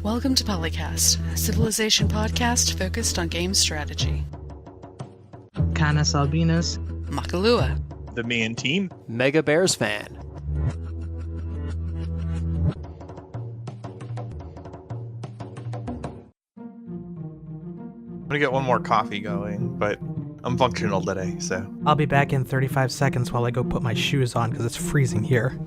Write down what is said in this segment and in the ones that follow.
Welcome to PolyCast, a civilization podcast focused on game strategy. CanusAlbinus, Makalua, TheMeInTeam, MegaBearsFan. I'm gonna get one more coffee going, but I'm functional today, so. I'll be back in 35 seconds while I go put my shoes on because it's freezing here.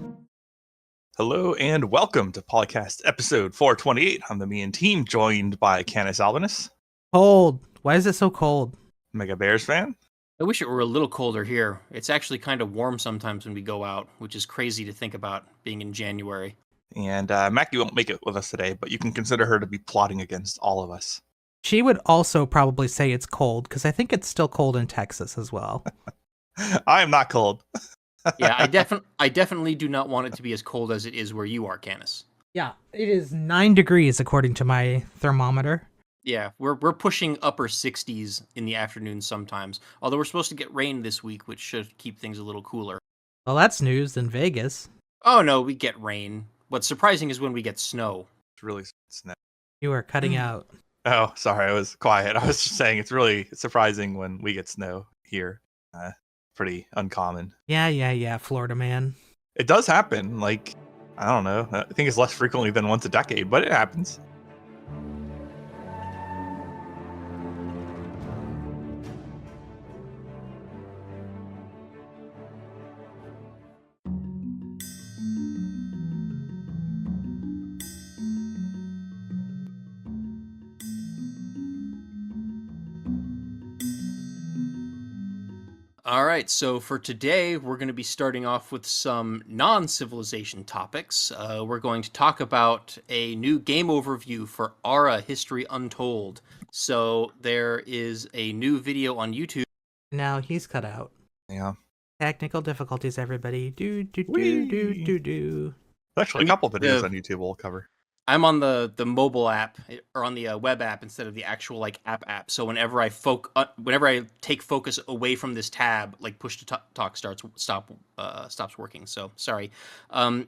Hello and welcome to PolyCast episode 428. I'm TheMeInTeam, joined by CanusAlbinus, Cold. Why is it so cold? MegaBearsFan. I wish it were a little colder here. It's actually kind of warm sometimes when we go out, which is crazy to think about being in January. And Mackie won't make it with us today, but you can consider her to be plotting against all of us. She would also probably say it's cold because I think it's still cold in Texas as well. I am not cold. Yeah, I definitely do not want it to be as cold as it is where you are, Canus. Yeah, it is 9 degrees according to my thermometer. Yeah, we're pushing upper 60s in the afternoon sometimes. Although we're supposed to get rain this week, which should keep things a little cooler. Well, that's news in Vegas. Oh no, we get rain. What's surprising is when we get snow. It's really snow. You are cutting out. Oh, sorry, I was quiet. I was just saying it's really surprising when we get snow here. Pretty uncommon. Yeah, Florida man. It does happen. Like, I don't know. I think it's less frequently than once a decade, but it happens. All right, so for today, we're going to be starting off with some non-civilization topics. We're going to talk about a new game overview for Ara History Untold. So there is a new video on YouTube. Now he's cut out. Yeah. Technical difficulties, everybody. Do. There's actually a couple videos on YouTube we'll cover. I'm on the mobile app or on the web app instead of the actual app. So whenever I take focus away from this tab, like push to talk stops working. So sorry.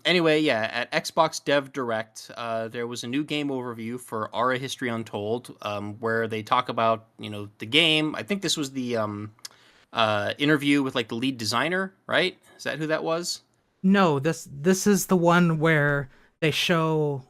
Anyway, yeah, at Xbox Dev Direct, there was a new game overview for Ara History Untold, where they talk about the game. I think this was the interview with the lead designer, right? Is that who that was? No, this is the one where they show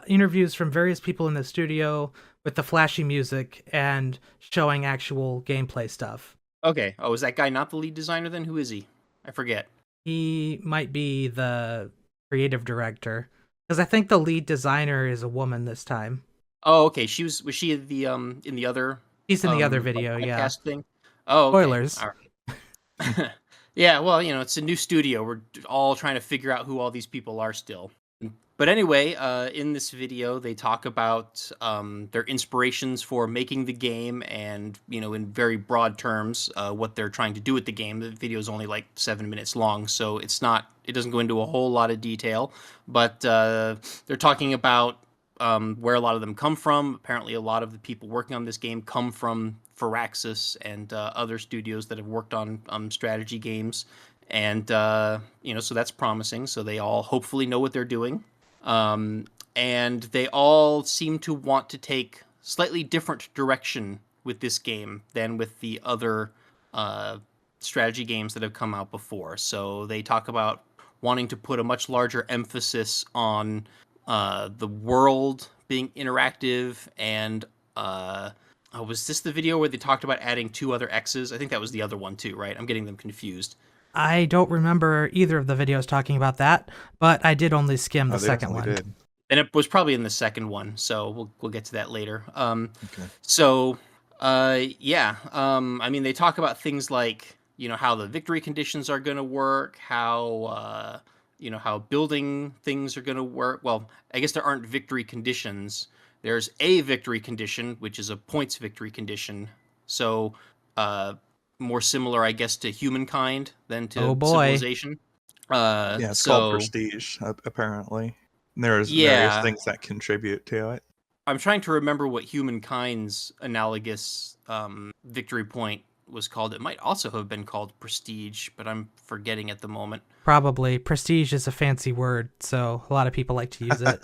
interviews from various people in the studio with the flashy music and showing actual gameplay stuff. Okay. Oh, is that guy not the lead designer then? Who is he? I forget. He might be the creative director because I think the lead designer is a woman this time. Oh, okay. Was she the in the other? She's in the other video, yeah. Thing? Oh, okay. Spoilers. All right. Yeah, well, it's a new studio. We're all trying to figure out who all these people are still. But anyway, in this video, they talk about their inspirations for making the game and, in very broad terms, what they're trying to do with the game. The video is only 7 minutes long, so it doesn't go into a whole lot of detail. But they're talking about where a lot of them come from. Apparently, a lot of the people working on this game come from Firaxis and other studios that have worked on strategy games. And, so that's promising. So they all hopefully know what they're doing. And they all seem to want to take slightly different direction with this game than with the other strategy games that have come out before. So they talk about wanting to put a much larger emphasis on the world being interactive and was this the video where they talked about adding 2 other X's? I think that was the other one too, right? I'm getting them confused. I don't remember either of the videos talking about that, but I did only skim the second one. Did. And it was probably in the second one, so we'll get to that later. Okay. So, yeah. I mean, they talk about things like, how the victory conditions are going to work, how, how building things are going to work. Well, I guess there aren't victory conditions. There's a victory condition, which is a points victory condition. So, more similar, I guess, to humankind than to civilization. It's called prestige, apparently. There's various things that contribute to it. I'm trying to remember what humankind's analogous victory point was called. It might also have been called prestige, but I'm forgetting at the moment. Probably. Prestige is a fancy word, so a lot of people like to use it.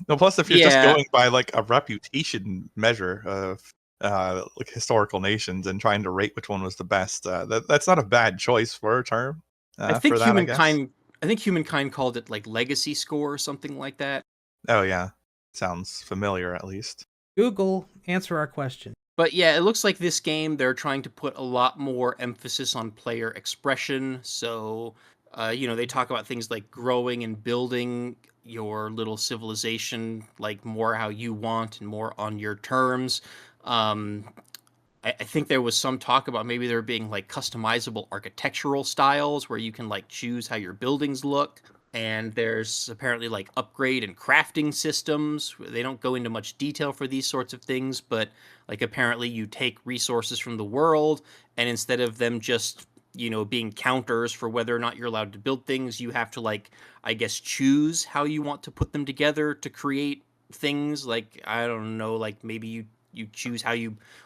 No, plus if you're just Yeah, going by like a reputation measure of like historical nations and trying to rate which one was the best, that's not a bad choice for a term I for think that, I guess. humankind. I think humankind called it like legacy score or something like that. Oh yeah, sounds familiar at least. Google, answer our question. But yeah, it looks like this game they're trying to put a lot more emphasis on player expression. So, they talk about things like growing and building your little civilization, like more how you want and more on your terms. Um, I think there was some talk about maybe there being like customizable architectural styles where you can like choose how your buildings look. And there's apparently like upgrade and crafting systems. They don't go into much detail for these sorts of things, but like apparently you take resources from the world, and instead of them just, being counters for whether or not you're allowed to build things, you have to like, I guess, choose how you want to put them together to create things. Like, I don't know, like maybe you choose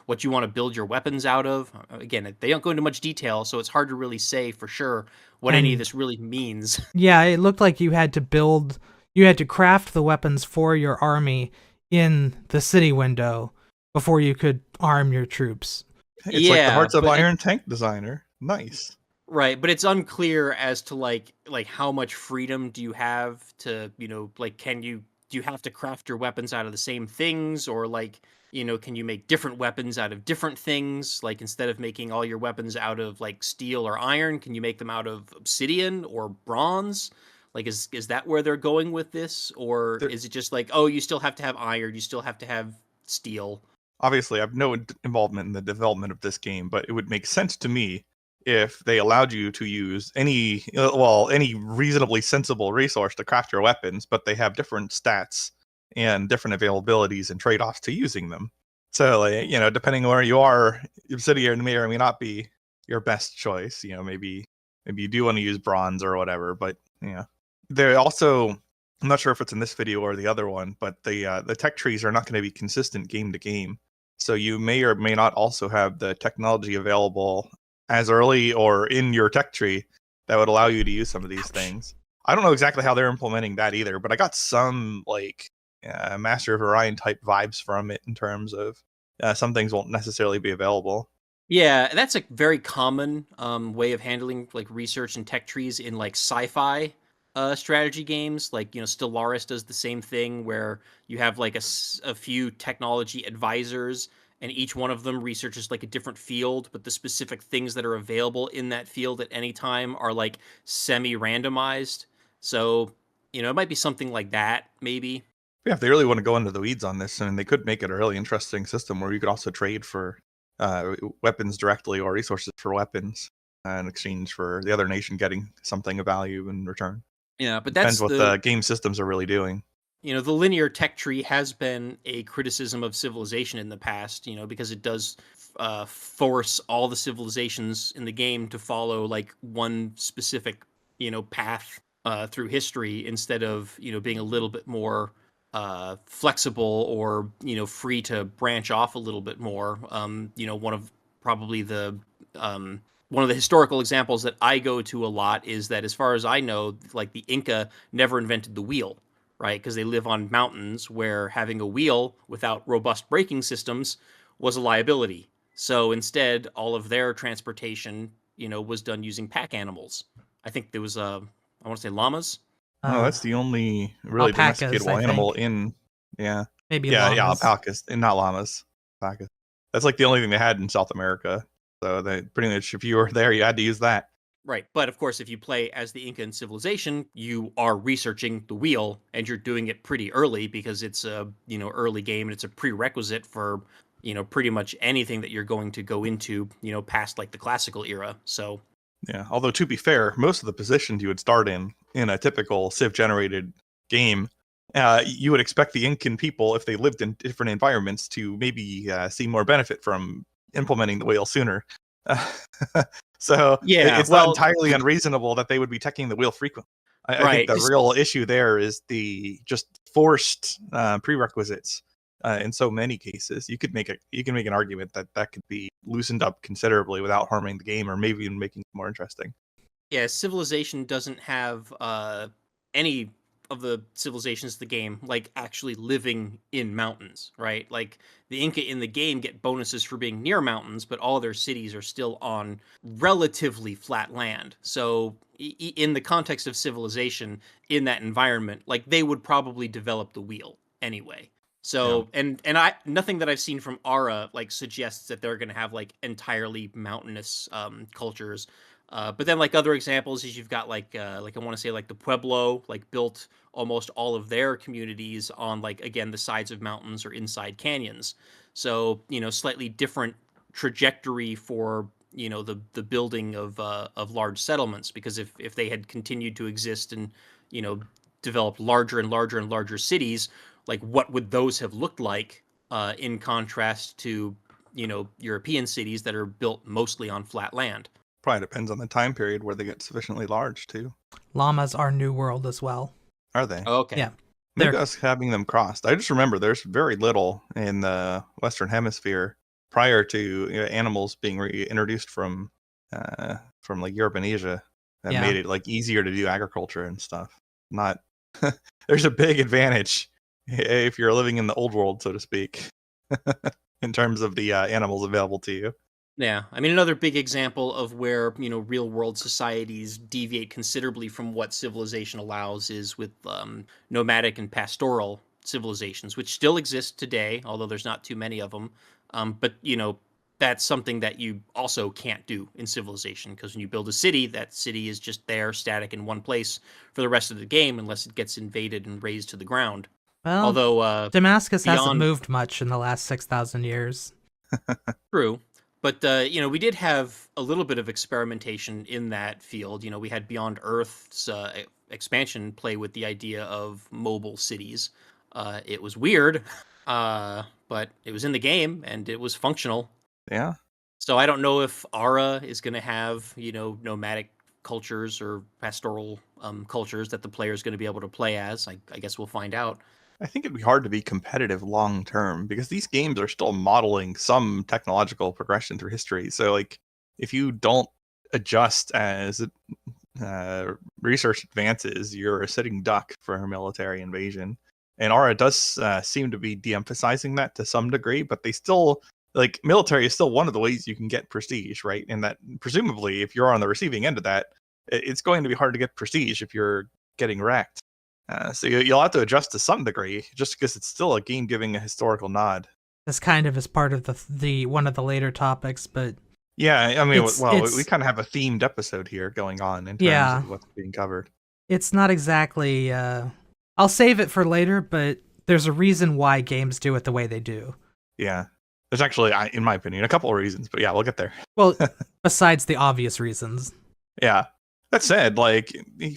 what you want to build your weapons out of. Again, they don't go into much detail, so it's hard to really say for sure what any of And this really means. yeah, it looked like you had to craft the weapons for your army in the city window before you could arm your troops. Hey, it's like the Yeah, Hearts of but Iron tank designer. Nice. right, but it's unclear as to like how much freedom do you have to, like do you have to craft your weapons out of the same things, or like, can you make different weapons out of different things? Like instead of making all your weapons out of like steel or iron, can you make them out of obsidian or bronze? Like is that where they're going with this, or There, is it just like, oh, you still have to have iron, you still have to have steel? obviously, I have no involvement in the development of this game, but it would make sense to me if they allowed you to use any reasonably sensible resource to craft your weapons, but they have different stats and different availabilities and trade-offs to using them. So, like, depending on where you are, Obsidian may or may not be your best choice. Maybe you do want to use bronze or whatever, but they also, I'm not sure if it's in this video or the other one, but the tech trees are not going to be consistent game to game. So you may or may not also have the technology available as early or in your tech tree that would allow you to use some of these things. I don't know exactly how they're implementing that either, but I got some like Master of Orion type vibes from it in terms of some things won't necessarily be available. Yeah, that's a very common way of handling like research and tech trees in like sci-fi strategy games. Like, Stellaris does the same thing where you have like a few technology advisors, and each one of them researches like a different field, but the specific things that are available in that field at any time are like semi-randomized. So, it might be something like that, maybe. Yeah, if they really want to go into the weeds on this, and they could make it a really interesting system where you could also trade for weapons directly or resources for weapons in exchange for the other nation getting something of value in return. Yeah, but Depends that's what the game systems are really doing. the linear tech tree has been a criticism of civilization in the past, because it does force all the civilizations in the game to follow like one specific, path through history instead of, being a little bit more flexible or, free to branch off a little bit more. One of probably one of the historical examples that I go to a lot is that, as far as I know, like the Inca never invented the wheel, right? Because they live on mountains where having a wheel without robust braking systems was a liability. So instead, all of their transportation, was done using pack animals. I think there was I want to say llamas. Oh, Uh, that's the only really Alpacas, I domesticatable animal think. in, yeah. Maybe Yeah, llamas. alpacas, and not llamas. Alpacas. That's like the only thing they had in South America. So they pretty much, if you were there, you had to use that. Right. But of course, if you play as the Inca in Civilization, you are researching the wheel, and you're doing it pretty early because it's a, early game, and it's a prerequisite for, pretty much anything that you're going to go into, past like the classical era. So Yeah, although to be fair, most of the positions you would start in a typical Civ-generated game, you would expect the Incan people, if they lived in different environments, to maybe see more benefit from implementing the wheel sooner. So yeah, it's not well, entirely unreasonable that they would be teching the wheel frequently. I think right. the real issue there is the just forced prerequisites. In so many cases, you can make an argument that could be loosened up considerably without harming the game, or maybe even making it more interesting. Yeah, Civilization doesn't have any of the civilizations of the game like actually living in mountains, right? Like the Inca in the game get bonuses for being near mountains, but all their cities are still on relatively flat land. So in the context of civilization in that environment, like they would probably develop the wheel anyway. So and I nothing that I've seen from Ara like suggests that they're going to have like entirely mountainous cultures. But then like other examples is you've got like I want to say like the Pueblo like built almost all of their communities on like again the sides of mountains or inside canyons. So slightly different trajectory for the building of large settlements, because if they had continued to exist and developed larger and larger and larger cities, like what would those have looked like in contrast to European cities that are built mostly on flat land? Probably depends on the time period where they get sufficiently large too. Llamas are New World as well. Are they? Okay. Yeah. Maybe us having them crossed. I just remember there's very little in the Western Hemisphere prior to animals being reintroduced from like Europe and Asia that made it like easier to do agriculture and stuff. Not there's a big advantage if you're living in the old world, so to speak, in terms of the animals available to you. Yeah, I mean, another big example of where real world societies deviate considerably from what civilization allows is with nomadic and pastoral civilizations, which still exist today, although there's not too many of them. But that's something that you also can't do in civilization, because when you build a city, that city is just there, static in one place for the rest of the game, unless it gets invaded and razed to the ground. Well, Although Damascus hasn't beyond moved much in the last 6,000 years. true. But we did have a little bit of experimentation in that field. We had Beyond Earth's expansion play with the idea of mobile cities. It was weird, but it was in the game and it was functional. Yeah. So I don't know if Ara is going to have nomadic cultures or pastoral cultures that the player is going to be able to play as. I guess we'll find out. I think it'd be hard to be competitive long term because these games are still modeling some technological progression through history. So, like, if you don't adjust as research advances, you're a sitting duck for a military invasion. And Ara does seem to be de-emphasizing that to some degree, but they still, like, military is still one of the ways you can get prestige, right? And that presumably, if you're on the receiving end of that, it's going to be hard to get prestige if you're getting wrecked. So you'll have to adjust to some degree, just because it's still a game giving a historical nod. This kind of is part of the one of the later topics, but yeah, I mean, it's we kind of have a themed episode here going on in terms of what's being covered. It's not exactly. I'll save it for later, but there's a reason why games do it the way they do. Yeah, there's actually, in my opinion, a couple of reasons, but yeah, we'll get there. Well, besides the obvious reasons. Yeah. That said, like,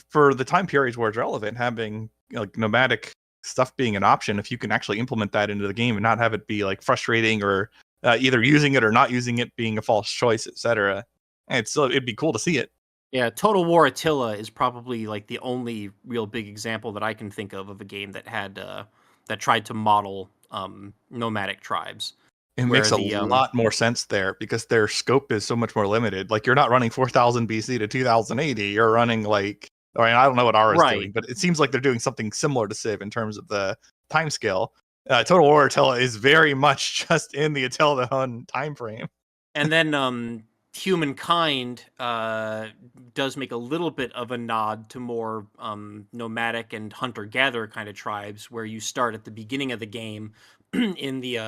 for the time periods where it's relevant, having like nomadic stuff being an option, if you can actually implement that into the game and not have it be like frustrating or either using it or not using it being a false choice, etc., it'd be cool to see it. Yeah, Total War Attila is probably like the only real big example that I can think of a game that had that tried to model nomadic tribes. It makes a lot more sense there because their scope is so much more limited. Like, you're not running 4000 BC to 2080. You're running like, I don't know what Ara is doing, but it seems like they're doing something similar to Civ in terms of the time scale. Total War Attila is very much just in the Attila Hun time frame. And then Humankind does make a little bit of a nod to more nomadic and hunter-gatherer kind of tribes, where you start at the beginning of the game in the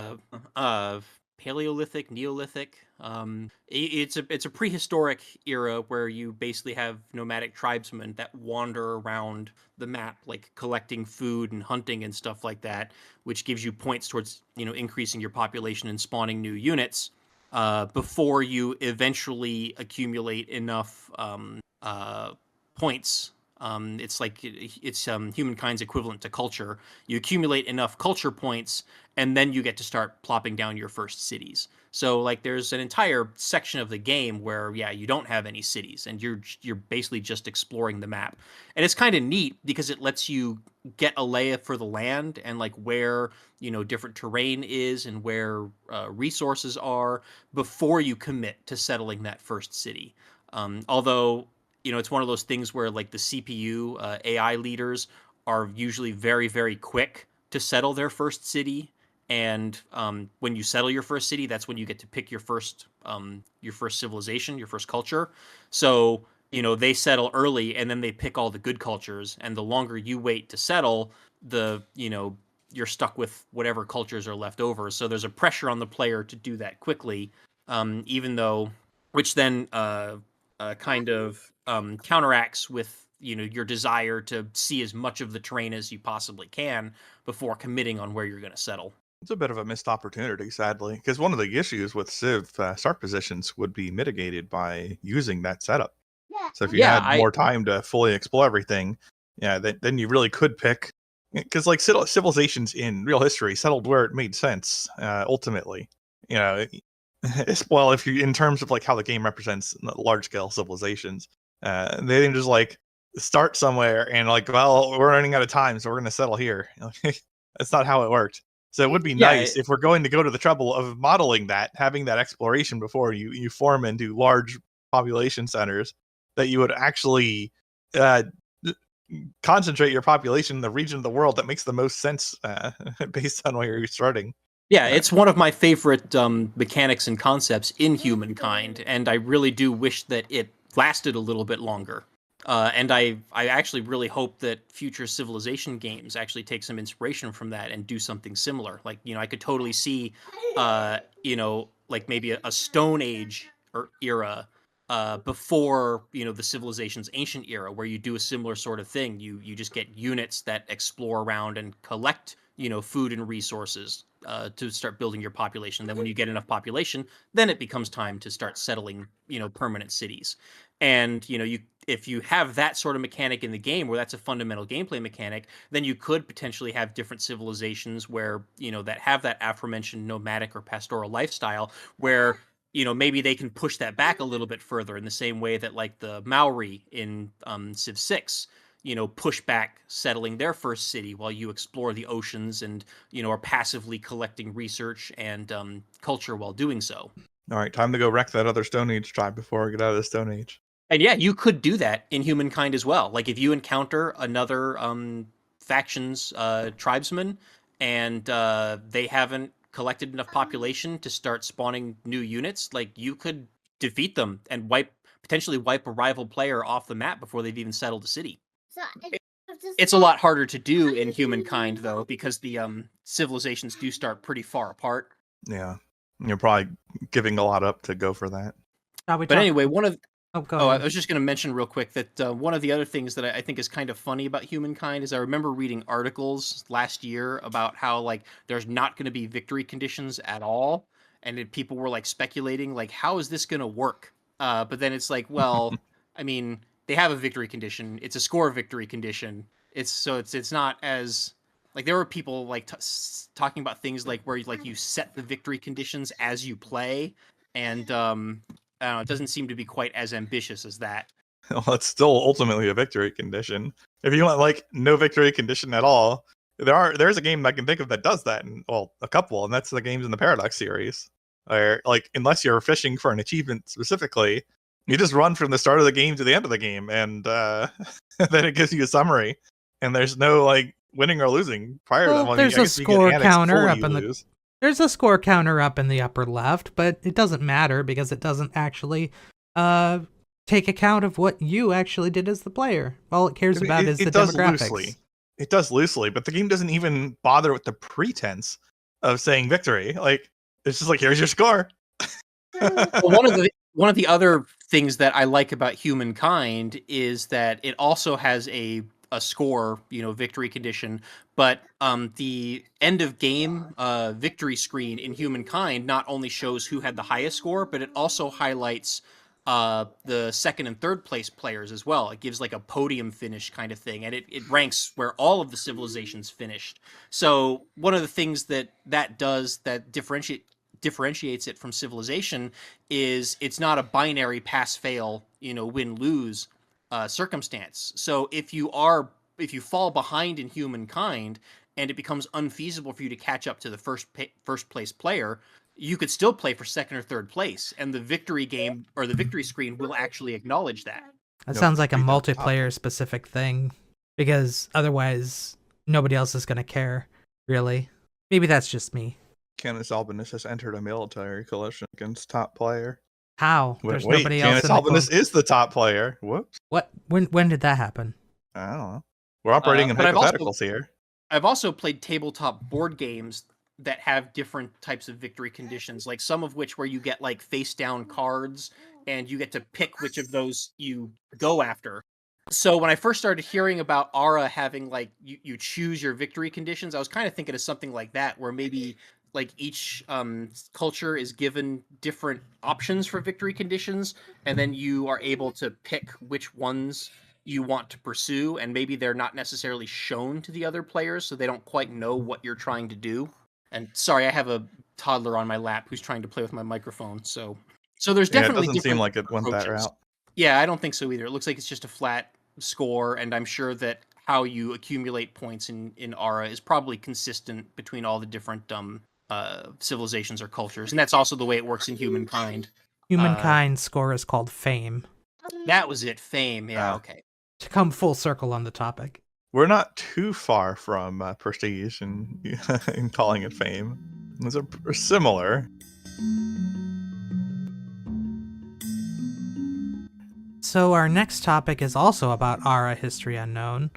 Paleolithic, Neolithic. It's a prehistoric era where you basically have nomadic tribesmen that wander around the map, like collecting food and hunting and stuff like that, which gives you points towards increasing your population and spawning new units. Before you eventually accumulate enough points. It's Humankind's equivalent to culture. You accumulate enough culture points, and then you get to start plopping down your first cities. So like there's an entire section of the game where you don't have any cities, and you're basically just exploring the map. And it's kind of neat because it lets you get a lay for the land and like where different terrain is and where resources are before you commit to settling that first city. Although it's one of those things where like the CPU AI leaders are usually very, very quick to settle their first city. And when you settle your first city, that's when you get to pick your first civilization, your first culture. So, they settle early and then they pick all the good cultures. And the longer you wait to settle, you're stuck with whatever cultures are left over. So there's a pressure on the player to do that quickly, which then kind of counteracts with your desire to see as much of the terrain as you possibly can before committing on where you're going to settle. It's a bit of a missed opportunity, sadly, because one of the issues with Civ start positions would be mitigated by using that setup. So if you had more time to fully explore everything, then you really could pick, because like civilizations in real history settled where it made sense. Ultimately, well, if you in terms of like how the game represents large scale civilizations, they didn't just like start somewhere and like, well, we're running out of time, so we're going to settle here. That's not how it worked. So it would be nice if we're going to go to the trouble of modeling that, having that exploration before you form into large population centers, that you would actually concentrate your population in the region of the world that makes the most sense based on where you're starting. Yeah, it's one of my favorite mechanics and concepts in Humankind, and I really do wish that it lasted a little bit longer. And I actually really hope that future Civilization games actually take some inspiration from that and do something similar. Like, I could totally see, like maybe a Stone Age era before, the Civilization's Ancient era, where you do a similar sort of thing. You just get units that explore around and collect, food and resources to start building your population. Then when you get enough population, then it becomes time to start settling, permanent cities. And, if you have that sort of mechanic in the game where that's a fundamental gameplay mechanic, then you could potentially have different civilizations where, that have that aforementioned nomadic or pastoral lifestyle where, maybe they can push that back a little bit further in the same way that like the Maori in Civ 6, push back settling their first city while you explore the oceans and, are passively collecting research and culture while doing so. All right, time to go wreck that other Stone Age tribe before we get out of the Stone Age. And yeah, you could do that in Humankind as well. Like if you encounter another faction's tribesman and they haven't collected enough population to start spawning new units, like you could defeat them and potentially wipe a rival player off the map before they've even settled a city. It's a lot harder to do in Humankind though, because the civilizations do start pretty far apart. Yeah, you're probably giving a lot up to go for that. But anyway, I ahead. was just going to mention real quick that one of the other things that I think is kind of funny about Humankind is I remember reading articles last year about how like there's not going to be victory conditions at all, and people were like speculating like how is this going to work? But then it's like, well, I mean, they have a victory condition. It's a score victory condition. It's not as like there were people like talking about things like where you set the victory conditions as you play, and I don't know, it doesn't seem to be quite as ambitious as that. Well, it's still ultimately a victory condition. If you want like no victory condition at all, there's a game I can think of that does that, and well, a couple, and that's the games in the Paradox series. Where like unless you're fishing for an achievement specifically, you just run from the start of the game to the end of the game, and then it gives you a summary, and there's no like winning or losing prior to that. There's a score counter up in the. There's a score counter up in the upper left, but it doesn't matter because it doesn't actually take account of what you actually did as the player. All it cares about is the demographics. It does loosely, but the game doesn't even bother with the pretense of saying victory. Like it's just like, here's your score. Well, one of the other things that I like about Humankind is that it also has a score, victory condition, but the end of game victory screen in Humankind not only shows who had the highest score, but it also highlights the second and third place players as well. It gives like a podium finish kind of thing, and it ranks where all of the civilizations finished. So one of the things that does that differentiates it from Civilization is it's not a binary pass fail, win lose circumstance. So if you fall behind in Humankind and it becomes unfeasible for you to catch up to the first place player, you could still play for second or third place, and the victory game or the victory screen will actually acknowledge that. That sounds like a multiplayer specific thing, because otherwise nobody else is going to care, really. Maybe that's just me. CanusAlbinus has entered a military coalition against top player. How? There's Wait, nobody else in the CanusAlbinus is the top player. Whoops. What? When did that happen? I don't know. We're operating in But hypotheticals here. I've also played tabletop board games that have different types of victory conditions, like some of which where you get like face down cards and you get to pick which of those you go after. So when I first started hearing about Ara having like you choose your victory conditions, I was kind of thinking of something like that, where maybe like each culture is given different options for victory conditions, and then you are able to pick which ones you want to pursue, and maybe they're not necessarily shown to the other players, so they don't quite know what you're trying to do. And sorry, I have a toddler on my lap who's trying to play with my microphone, so there's definitely it doesn't seem like it went that approaches. route. Yeah, I don't think so either. It looks like it's just a flat score, and I'm sure that how you accumulate points in Ara is probably consistent between all the different civilizations or cultures, and that's also the way it works in Humankind. Humankind's score is called Fame. That was it, Fame. Yeah, Oh. okay. To come full circle on the topic. We're not too far from prestige in, in calling it fame. Those are similar. So our next topic is also about Ara History Unknown.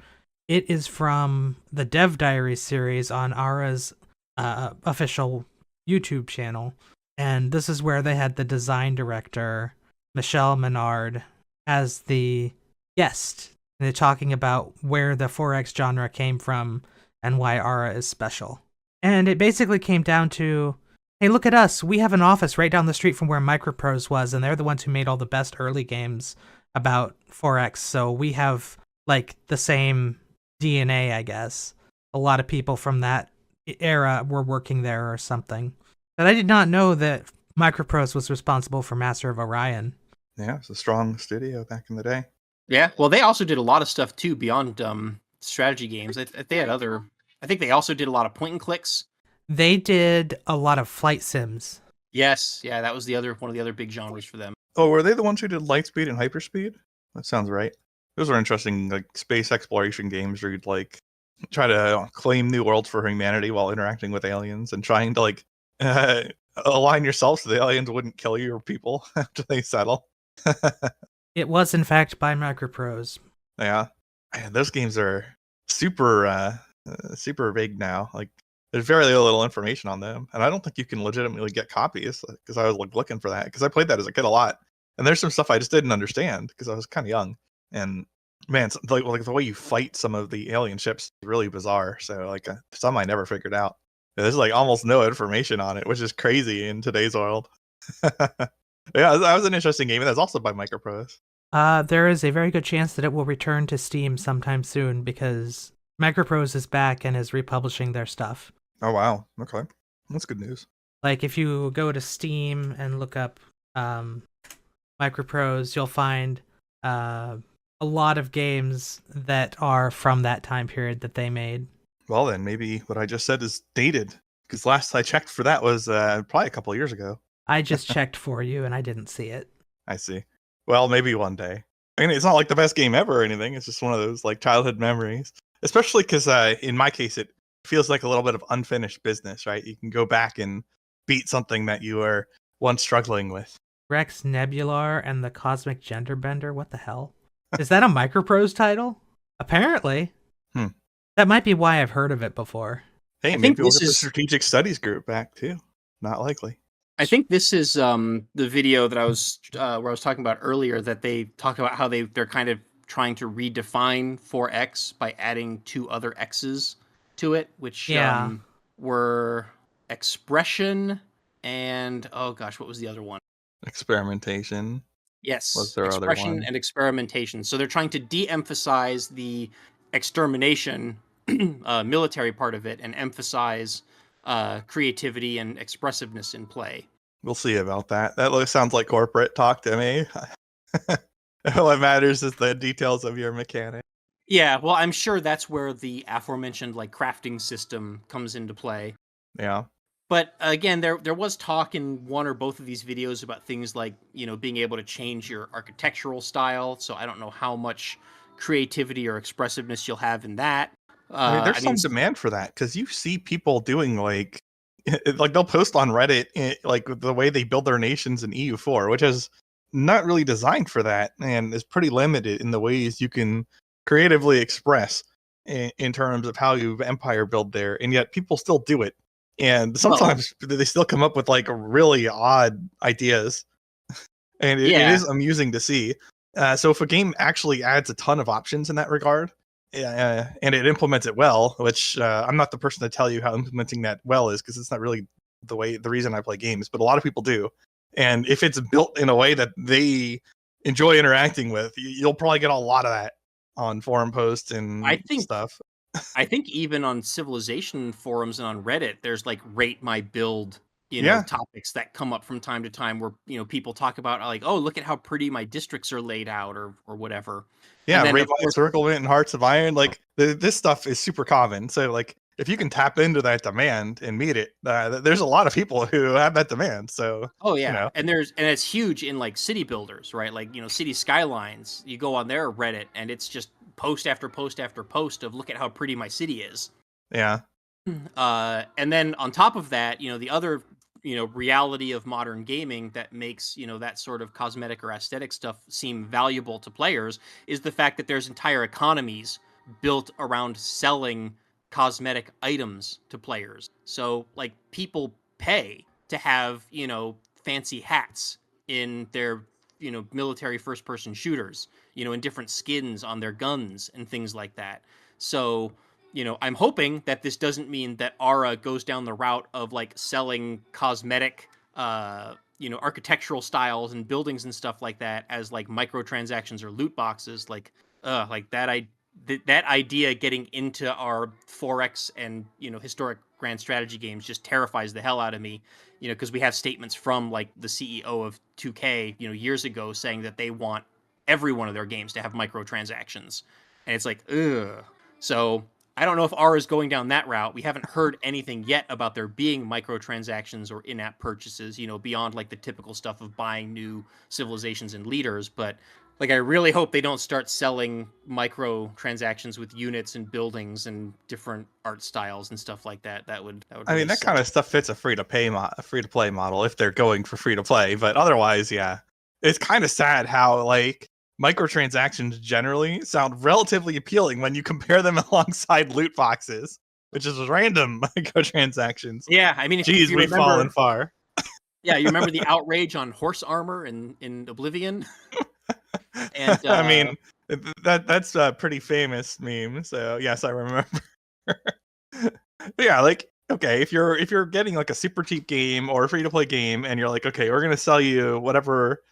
It is from the Dev Diary series on Ara's official YouTube channel. And this is where they had the design director, Michelle Menard, as the guest. And they're talking about where the 4X genre came from and why Ara is special. And it basically came down to, hey, look at us. We have an office right down the street from where Microprose was, and they're the ones who made all the best early games about 4X. So we have, like, the same DNA, I guess. A lot of people from that era were working there or something. But I did not know that Microprose was responsible for Master of Orion. Yeah, it's a strong studio back in the day. Yeah, well, they also did a lot of stuff too beyond strategy games. They had other. I think they also did a lot of point and clicks. They did a lot of flight sims. Yes, yeah, that was one of the other big genres for them. Oh, were they the ones who did Lightspeed and Hyperspeed? That sounds right. Those are interesting, like space exploration games where you'd like try to claim new worlds for humanity while interacting with aliens and trying to like align yourself so the aliens wouldn't kill your people after they settle. It was, in fact, by Microprose. Yeah, man, those games are super super big now. Like, there's very little information on them, and I don't think you can legitimately get copies because I was like looking for that because I played that as a kid a lot, and there's some stuff I just didn't understand because I was kind of young. And man, like the way you fight some of the alien ships is really bizarre. So like some I never figured out. There's like almost no information on it, which is crazy in today's world. Yeah, that was an interesting game, and that's also by Microprose. There is a very good chance that it will return to Steam sometime soon because Microprose is back and is republishing their stuff. Oh wow, okay, that's good news. Like if you go to Steam and look up Microprose, you'll find a lot of games that are from that time period that they made. Well then, maybe what I just said is dated because last I checked for that was probably a couple of years ago. I just checked for you and I didn't see it. I see. Well, maybe one day. I mean, it's not like the best game ever or anything. It's just one of those like childhood memories. Especially because in my case, it feels like a little bit of unfinished business, right? You can go back and beat something that you were once struggling with. Rex Nebular and the Cosmic Gender Bender? What the hell? Is that a Microprose title? Apparently. That might be why I've heard of it before. Hey, maybe we'll get the strategic studies group back too. Not likely. I think this is the video that I was where I was talking about earlier, that they talk about how they're kind of trying to redefine 4X by adding 2 other X's to it, which were expression and oh gosh, what was the other one? Experimentation. Yes, was there expression other one? and experimentation. So they're trying to de-emphasize the extermination military part of it and emphasize creativity and expressiveness in play. We'll see about that. That sounds like corporate talk to me. What matters is the details of your mechanic. Yeah, well, I'm sure that's where the aforementioned like crafting system comes into play. Yeah. But again, there was talk in one or both of these videos about things like, being able to change your architectural style. So I don't know how much creativity or expressiveness you'll have in that. I mean, there's some demand for that because you see people doing like they'll post on Reddit like the way they build their nations in EU4, which is not really designed for that and is pretty limited in the ways you can creatively express in terms of how you empire build there, and yet people still do it. And sometimes they still come up with like really odd ideas, and it is amusing to see. So if a game actually adds a ton of options in that regard, and it implements it well, which I'm not the person to tell you how implementing that well is, because it's not really the reason I play games, but a lot of people do. And if it's built in a way that they enjoy interacting with, you'll probably get a lot of that on forum posts and stuff. I think even on Civilization forums and on Reddit, there's like rate my build, topics that come up from time to time where, people talk about like, oh, look at how pretty my districts are laid out or whatever. Yeah, rate my encirclement and Hearts of Iron. Like this stuff is super common. So like if you can tap into that demand and meet it, there's a lot of people who have that demand. So and it's huge in like city builders, right? Like city skylines. You go on their Reddit and it's just post after post after post of look at how pretty my city is. Yeah. And then on top of that, the other reality of modern gaming that makes that sort of cosmetic or aesthetic stuff seem valuable to players is the fact that there's entire economies built around selling cosmetic items to players. So like people pay to have, fancy hats in their, military first person shooters, in different skins on their guns and things like that. So, I'm hoping that this doesn't mean that Ara goes down the route of like selling cosmetic, architectural styles and buildings and stuff like that as like microtransactions or loot boxes. Like that idea getting into our 4X and historic grand strategy games just terrifies the hell out of me, because we have statements from like the CEO of 2K years ago saying that they want every one of their games to have microtransactions, and it's like ugh. So I don't know if Ara is going down that route. We haven't heard anything yet about there being microtransactions or in-app purchases, beyond like the typical stuff of buying new civilizations and leaders, but like, I really hope they don't start selling microtransactions with units and buildings and different art styles and stuff like that. That would. I mean, that kind of stuff fits a free to play model if they're going for free to play. But otherwise, yeah, it's kind of sad how like microtransactions generally sound relatively appealing when you compare them alongside loot boxes, which is random microtransactions. Yeah, I mean, geez, we've fallen far. Yeah, you remember the outrage on horse armor in Oblivion? And I mean, that's a pretty famous meme. So yes, I remember. Yeah, like okay, if you're getting like a super cheap game or a free to play game, and you're like, okay, we're gonna sell you whatever,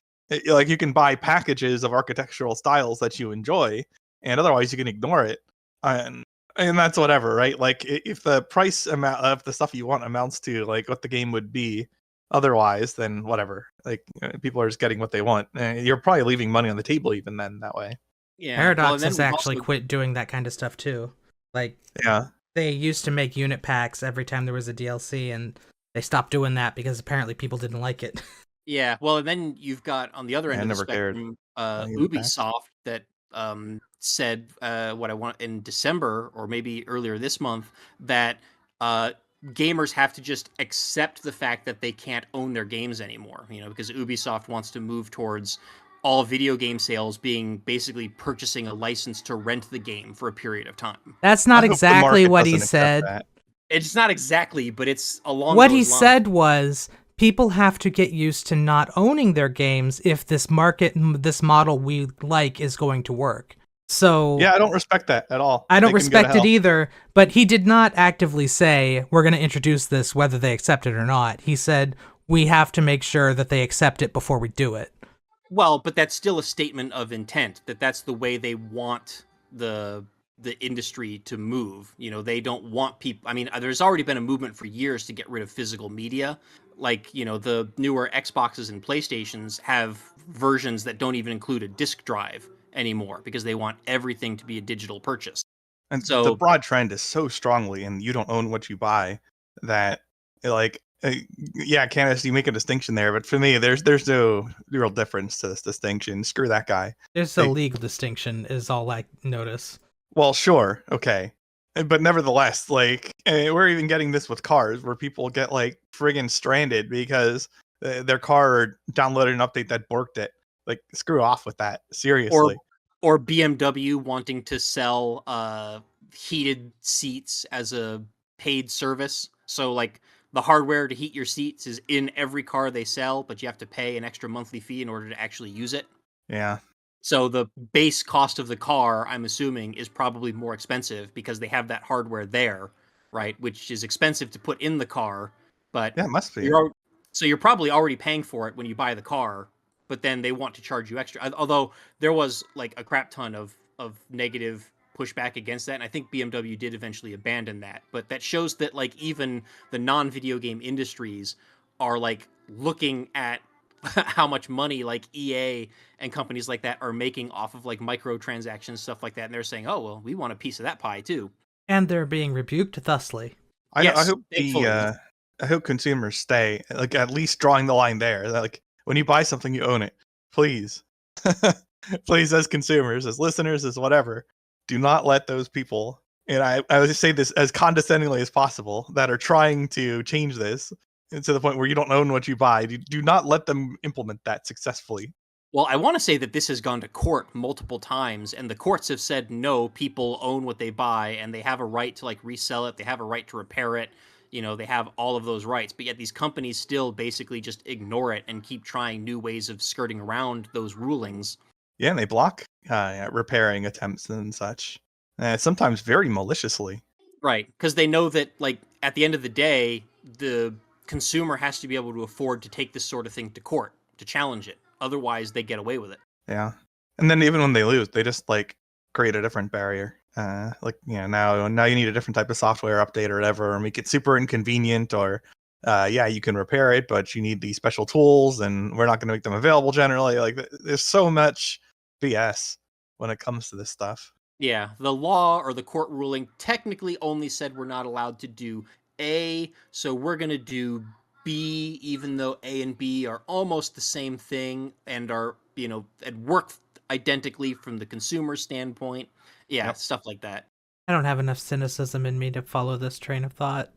like you can buy packages of architectural styles that you enjoy, and otherwise you can ignore it, and that's whatever, right? Like if the price amount of the stuff you want amounts to like what the game would be otherwise, then whatever. Like people are just getting what they want. You're probably leaving money on the table even then that way. Yeah, Paradox has actually quit doing that kind of stuff too. Like, yeah, they used to make unit packs every time there was a DLC, and they stopped doing that because apparently people didn't like it. Yeah, well, and then you've got on the other end of the spectrum, Ubisoft that said what I want in December or maybe earlier this month that gamers have to just accept the fact that they can't own their games anymore, because Ubisoft wants to move towards all video game sales being basically purchasing a license to rent the game for a period of time. That's not exactly what he said. It's not exactly, but it's along what those he lines. said was people have to get used to not owning their games if this model we like is going to work. So yeah, I don't respect that at all. I don't respect it either, but he did not actively say, we're going to introduce this whether they accept it or not. He said, we have to make sure that they accept it before we do it. Well, but that's still a statement of intent, that's the way they want the industry to move. They don't want people... I mean, there's already been a movement for years to get rid of physical media. Like, the newer Xboxes and PlayStations have versions that don't even include a disc drive anymore because they want everything to be a digital purchase. And so the broad trend is so strongly, and you don't own what you buy, that like yeah, Canus, you make a distinction there, but for me, there's no real difference to this distinction. Screw that guy. There's a legal distinction, is all I notice. Well, sure, okay, but nevertheless, like we're even getting this with cars, where people get like friggin' stranded because their car downloaded an update that borked it. Like, screw off with that. Seriously. Or BMW wanting to sell heated seats as a paid service. So like the hardware to heat your seats is in every car they sell, but you have to pay an extra monthly fee in order to actually use it. Yeah. So the base cost of the car, I'm assuming, is probably more expensive because they have that hardware there, right? Which is expensive to put in the car, but yeah, it must be. So you're probably already paying for it when you buy the car, but then they want to charge you extra. Although there was like a crap ton of negative pushback against that, and I think BMW did eventually abandon that. But that shows that like even the non-video game industries are like looking at how much money like EA and companies like that are making off of like microtransactions, stuff like that, and they're saying, "Oh well, we want a piece of that pie too." And they're being rebuked thusly. I hope I hope consumers stay, like, at least drawing the line there. Like, when you buy something, you own it. Please. Please, as consumers, as listeners, as whatever, do not let those people, and I would just say this as condescendingly as possible, that are trying to change this to the point where you don't own what you buy. Do not let them implement that successfully. Well, I want to say that this has gone to court multiple times, and the courts have said, no, people own what they buy, and they have a right to like resell it. They have a right to repair it. You know, they have all of those rights, but yet these companies still basically just ignore it and keep trying new ways of skirting around those rulings. Yeah, and they block repairing attempts and such, sometimes very maliciously. Right, because they know that, like, at the end of the day, the consumer has to be able to afford to take this sort of thing to court, to challenge it. Otherwise, they get away with it. Yeah, and then even when they lose, they just, like, create a different barrier. Like, you know, now you need a different type of software update or whatever, or make it super inconvenient, or yeah, you can repair it, but you need these special tools, and we're not going to make them available generally. Like, there's so much BS when it comes to this stuff. Yeah, the law or the court ruling technically only said we're not allowed to do A, so we're going to do B, even though A and B are almost the same thing and are, you know, and work identically from the consumer standpoint. Yeah, yep. Stuff like that. I don't have enough cynicism in me to follow this train of thought.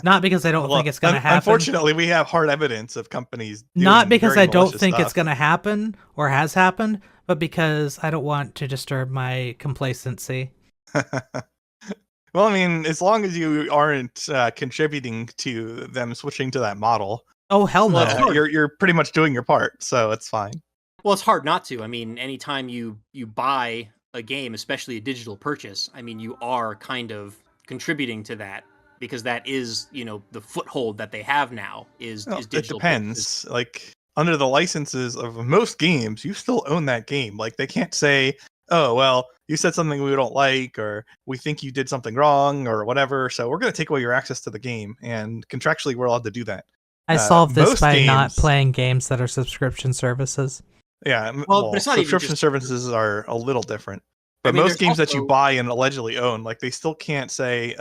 Not because I don't think it's going to happen. Unfortunately, we have hard evidence of companies doing not because I don't think stuff. It's going to happen or has happened, but because I don't want to disturb my complacency. Well, I mean, as long as you aren't contributing to them switching to that model. Oh, hell no. You're pretty much doing your part, so it's fine. Well, it's hard not to. I mean, anytime you buy a game, especially a digital purchase, I mean, you are kind of contributing to that, because that is, you know, the foothold that they have now is digital. It depends. Purchases. Like, under the licenses of most games, you still own that game. Like, they can't say, oh, well, you said something we don't like, or we think you did something wrong, or whatever, so we're going to take away your access to the game, and contractually we're allowed to do that. I solved this by not playing games that are subscription services. Yeah, well, but it's not subscription services are a little different. But most games that you buy and allegedly own, like, they still can't say,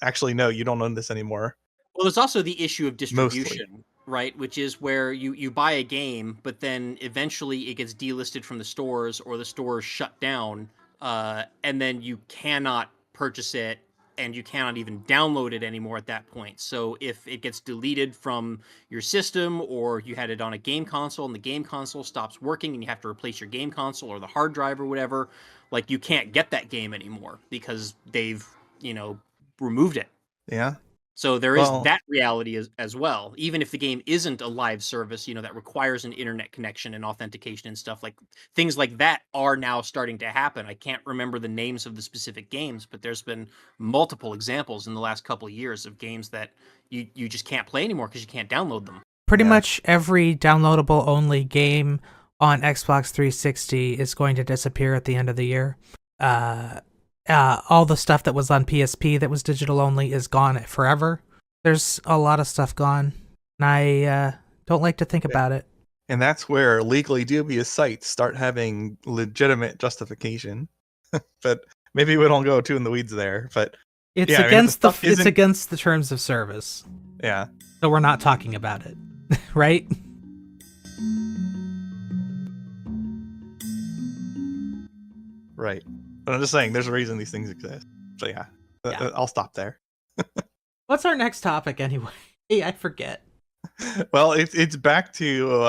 actually, no, you don't own this anymore. Well, there's also the issue of distribution, right? Which is where you buy a game, but then eventually it gets delisted from the stores, or the stores shut down, and then you cannot purchase it, and you cannot even download it anymore at that point. So if it gets deleted from your system, or you had it on a game console and the game console stops working and you have to replace your game console or the hard drive or whatever, like, you can't get that game anymore because they've, you know, removed it. Yeah. So there is that reality as well. Even if the game isn't a live service, you know, that requires an internet connection and authentication and stuff, like things like that are now starting to happen. I can't remember the names of the specific games, but there's been multiple examples in the last couple of years of games that you just can't play anymore because you can't download them. Pretty much every downloadable only game on Xbox 360 is going to disappear at the end of the year. All the stuff that was on PSP that was digital only is gone forever. There's a lot of stuff gone, and I don't like to think about it. And that's where legally dubious sites start having legitimate justification. But maybe we don't go too in the weeds there. But it's against the terms of service. Yeah. So we're not talking about it, right? Right. But I'm just saying, there's a reason these things exist. So yeah. I'll stop there. What's our next topic anyway? Hey, I forget. Well, it's back to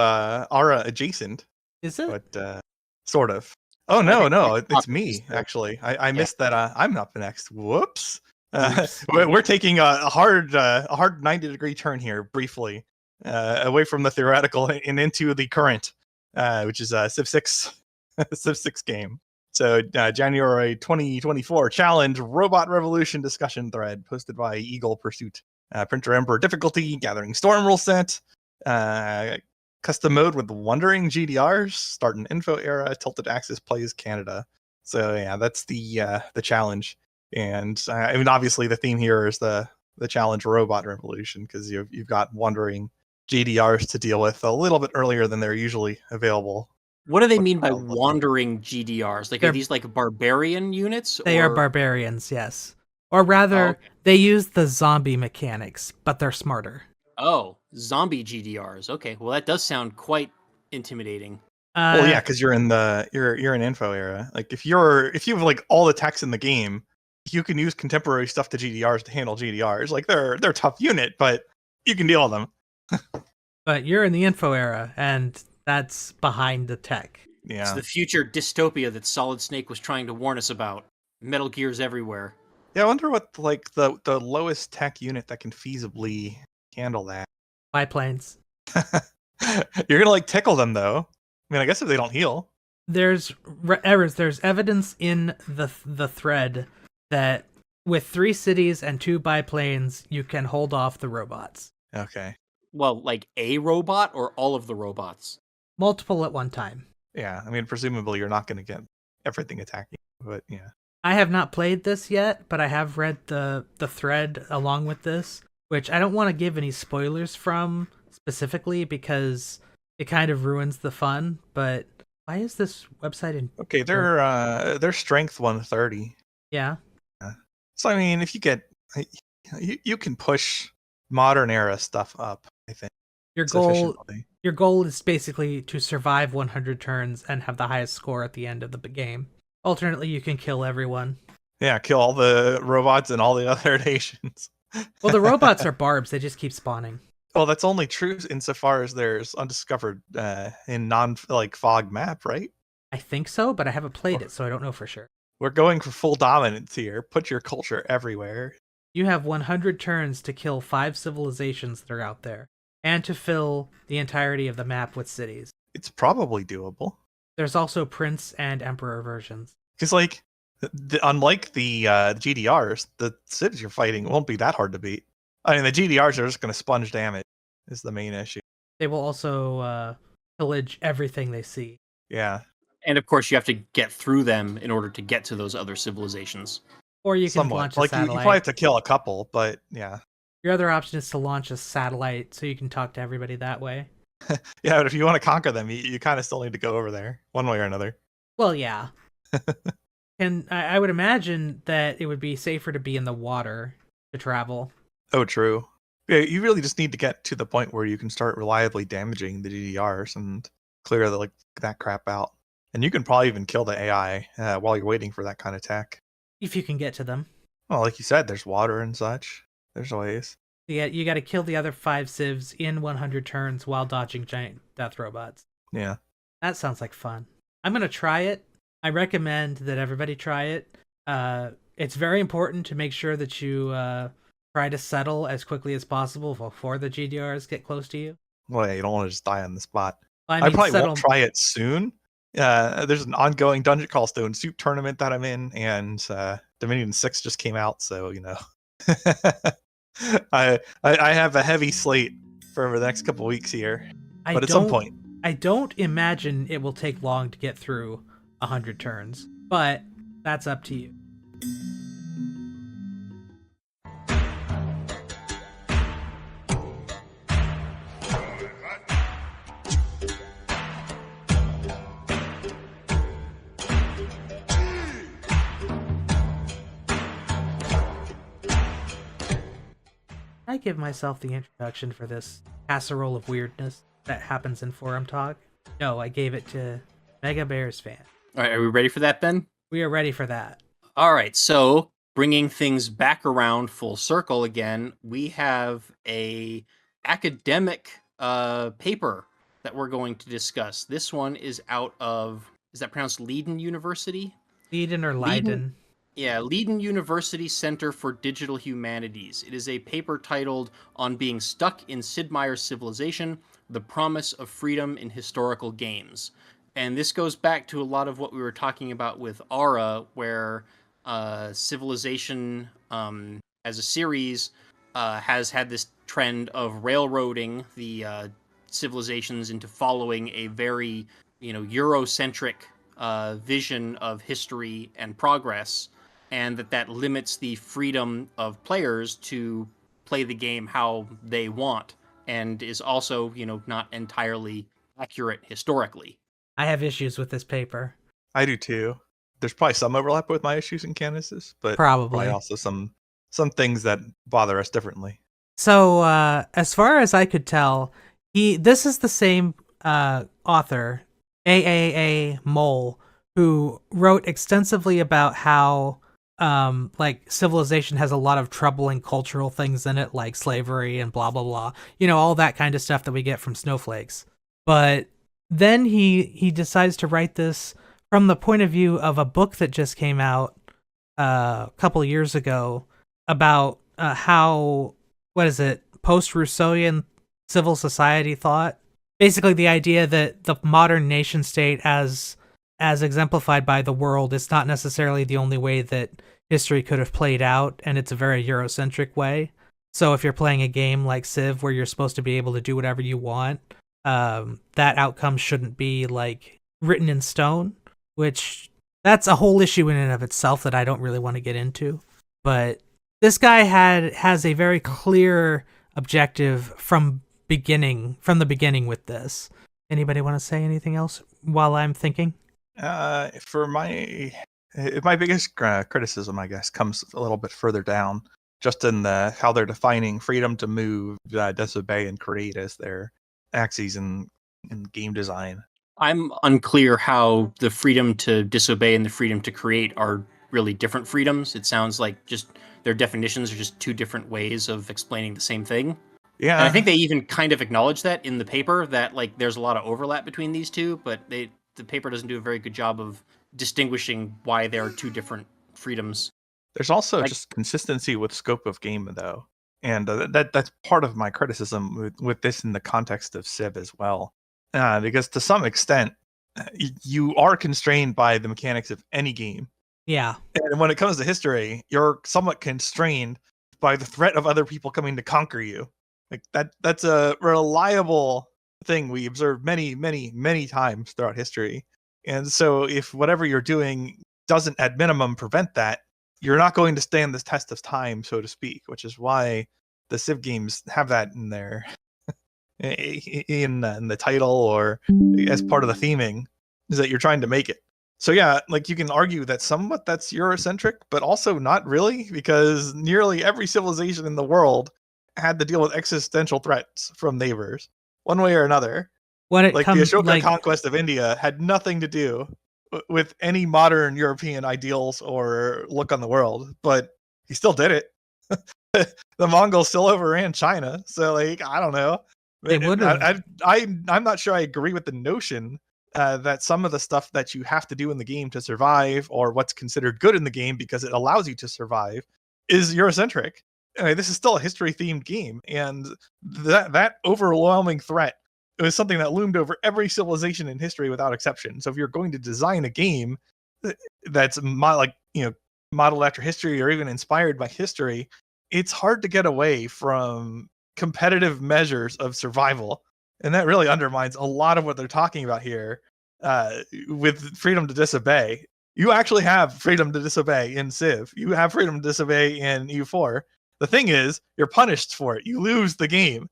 Ara adjacent. Is it? But sort of. Oh no, it's me actually. I missed that. I'm up next. Whoops. We're taking a hard 90-degree turn here, briefly, away from the theoretical and into the current, which is a Civ 6 Civ 6 game. So January 2024 challenge robot revolution discussion thread posted by Eagle Pursuit. Printer Emperor difficulty, Gathering Storm rule set, custom mode with wandering GDRs, start an info era, tilted axis plays Canada. So yeah, that's the challenge. And I mean, obviously the theme here is the challenge robot revolution, because you've got wandering GDRs to deal with a little bit earlier than they're usually available. What do they mean by wandering GDRs? Like, are these like barbarian units? They are barbarians, yes. Or rather, they use the zombie mechanics, but they're smarter. Oh, zombie GDRs. Okay, well that does sound quite intimidating. Well, yeah, because you're in info era. Like if you have like all the techs in the game, you can use contemporary stuff to GDRs to handle GDRs. Like they're a tough unit, but you can deal with them. But you're in the info era, and that's behind the tech. Yeah, it's the future dystopia that Solid Snake was trying to warn us about. Metal Gears everywhere. Yeah, I wonder what like the lowest tech unit that can feasibly handle that. Biplanes. You're gonna like tickle them though. I mean, I guess if they don't heal. There's evidence in the thread that with 3 cities and 2 biplanes, you can hold off the robots. Okay. Well, like a robot or all of the robots? Multiple at one time. Yeah, I mean, presumably you're not going to get everything attacking, but yeah. I have not played this yet, but I have read the thread along with this, which I don't want to give any spoilers from specifically because it kind of ruins the fun. But why is this website in? Okay, they're strength 130. Yeah. So I mean, if you get, you can push modern era stuff up. I think your goal is basically to survive 100 turns and have the highest score at the end of the game. Alternately, you can kill everyone. Yeah, kill all the robots and all the other nations. Well, the robots are barbs. They just keep spawning. Well, that's only true insofar as there's undiscovered in fog map, right? I think so, but I haven't played it, so I don't know for sure. We're going for full dominance here. Put your culture everywhere. You have 100 turns to kill 5 civilizations that are out there, and to fill the entirety of the map with cities. It's probably doable. There's also Prince and Emperor versions. Because, like, unlike the GDRs, the cities you're fighting won't be that hard to beat. I mean, the GDRs are just going to sponge damage, is the main issue. They will also pillage everything they see. Yeah. And, of course, you have to get through them in order to get to those other civilizations. Or you can launch a satellite. You probably have to kill a couple, but yeah. Your other option is to launch a satellite so you can talk to everybody that way. Yeah, but if you want to conquer them, you kind of still need to go over there, one way or another. Well, yeah. And I would imagine that it would be safer to be in the water to travel. Oh, true. Yeah, you really just need to get to the point where you can start reliably damaging the GDRs and clear that crap out. And you can probably even kill the AI while you're waiting for that kind of tech. If you can get to them. Well, like you said, there's water and such. There's ways. Yeah, you got to kill the other 5 civs in 100 turns while dodging giant death robots. Yeah. That sounds like fun. I'm going to try it. I recommend that everybody try it. It's very important to make sure that you try to settle as quickly as possible before the GDRs get close to you. Well, yeah, you don't want to just die on the spot. I probably won't try it soon. There's an ongoing Dungeon Crawl Stone Soup tournament that I'm in, and Dominion 6 just came out, so, you know. I have a heavy slate for the next couple weeks here, but at some point. I don't imagine it will take long to get through 100 turns, but that's up to you. I give myself the introduction for this casserole of weirdness that happens in forum talk? No, I gave it to MegaBearsFan. All right, are we ready for that then? We are ready for that. All right, so bringing things back around full circle again, we have a academic paper that we're going to discuss. This one is out of, is that pronounced Leiden University? Leiden or Leiden? Yeah, Leiden University Center for Digital Humanities. It is a paper titled On Being Stuck in Sid Meier's Civilization, The Promise of Freedom in Historical Games. And this goes back to a lot of what we were talking about with Ara, where Civilization as a series has had this trend of railroading the civilizations into following a very, Eurocentric vision of history and progress, and that limits the freedom of players to play the game how they want, and is also, not entirely accurate historically. I have issues with this paper. I do too. There's probably some overlap with my issues and Canus's, but probably also some things that bother us differently. So, as far as I could tell, this is the same author, AAA Mole, who wrote extensively about how Civilization has a lot of troubling cultural things in it, like slavery and blah blah blah. All that kind of stuff that we get from snowflakes. But then he decides to write this from the point of view of a book that just came out a couple of years ago about how, post-Rousseauian civil society thought. Basically the idea that the modern nation state as exemplified by the world is not necessarily the only way that history could have played out, and it's a very Eurocentric way. So if you're playing a game like Civ where you're supposed to be able to do whatever you want, that outcome shouldn't be written in stone, which that's a whole issue in and of itself that I don't really want to get into. But this guy has a very clear objective from the beginning with this. Anybody want to say anything else while I'm thinking? For my biggest criticism, I guess, comes a little bit further down, just in how they're defining freedom to move, disobey, and create as their axes in game design. I'm unclear how the freedom to disobey and the freedom to create are really different freedoms. It sounds like just their definitions are just two different ways of explaining the same thing. Yeah, and I think they even kind of acknowledge that in the paper, that there's a lot of overlap between these two, but the paper doesn't do a very good job of distinguishing why there are two different freedoms. There's also just consistency with scope of game, though, and that's part of my criticism with this in the context of Civ as well, because to some extent you are constrained by the mechanics of any game. Yeah, and when it comes to history, you're somewhat constrained by the threat of other people coming to conquer you. That's a reliable thing we observed many, many, many times throughout history. And so if whatever you're doing doesn't at minimum prevent that, you're not going to stand this test of time, so to speak, which is why the Civ games have that in there in the title or as part of the theming, is that you're trying to make it. So yeah, you can argue that somewhat that's Eurocentric, but also not really, because nearly every civilization in the world had to deal with existential threats from neighbors, one way or another. When it the Ashoka conquest of India had nothing to do with any modern European ideals or look on the world, but he still did it. The Mongols still overran China, so I don't know. They would have. I'm not sure I agree with the notion that some of the stuff that you have to do in the game to survive, or what's considered good in the game because it allows you to survive, is Eurocentric. This is still a history-themed game, and that overwhelming threat, it was something that loomed over every civilization in history without exception. So if you're going to design a game that's modeled after history or even inspired by history, it's hard to get away from competitive measures of survival. And that really undermines a lot of what they're talking about here with freedom to disobey. You actually have freedom to disobey in Civ. You have freedom to disobey in EU4. The thing is, you're punished for it. You lose the game,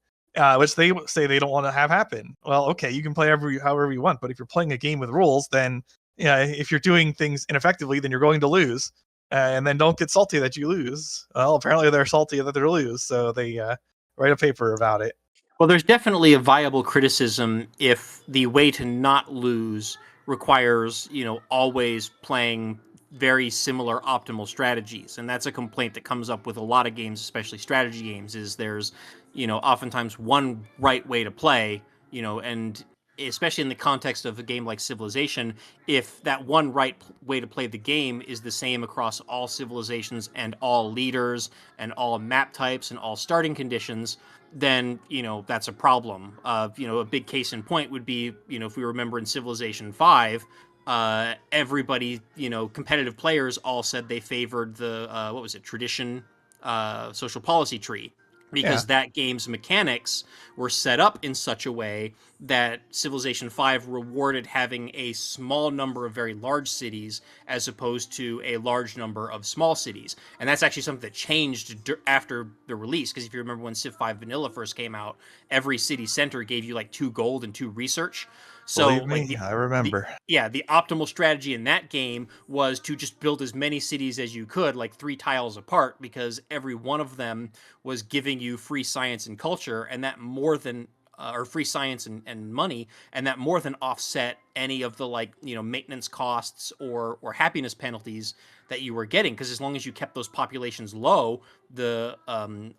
which they say they don't want to have happen. Well, okay, you can play however you want, but if you're playing a game with rules, then if you're doing things ineffectively, then you're going to lose. And then don't get salty that you lose. Well, apparently they're salty that they lose, so they write a paper about it. Well, there's definitely a viable criticism if the way to not lose requires, always playing very similar optimal strategies. And that's a complaint that comes up with a lot of games, especially strategy games, is there's, oftentimes one right way to play, and especially in the context of a game like Civilization, if that one right way to play the game is the same across all civilizations and all leaders and all map types and all starting conditions, then that's a problem. A big case in point would be if we remember in Civilization 5, everybody, competitive players all said they favored the what was it, tradition social policy tree, because that game's mechanics were set up in such a way that Civilization 5 rewarded having a small number of very large cities as opposed to a large number of small cities. And that's actually something that changed after the release, because if you remember when Civ 5 Vanilla first came out, every city center gave you like 2 gold and 2 research. So, Believe me, I remember. The optimal strategy in that game was to just build as many cities as you could, like 3 tiles apart, because every one of them was giving you free science and culture, and that more than or free science and money, and that more than offset any of the maintenance costs or happiness penalties that you were getting. Because as long as you kept those populations low, the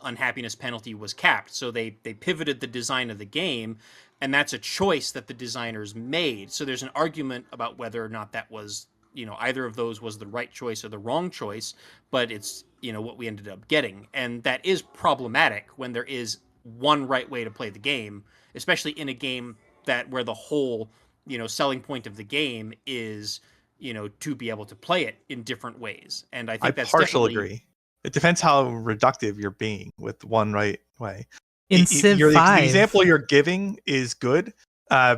unhappiness penalty was capped. So they pivoted the design of the game, and that's a choice that the designers made. So there's an argument about whether or not that was, either of those was the right choice or the wrong choice, but it's, what we ended up getting. And that is problematic when there is one right way to play the game, especially in a game where the whole, selling point of the game is, to be able to play it in different ways. And I think that's partially agree. It depends how reductive you're being with one right way. In Civ 5, the example you're giving is good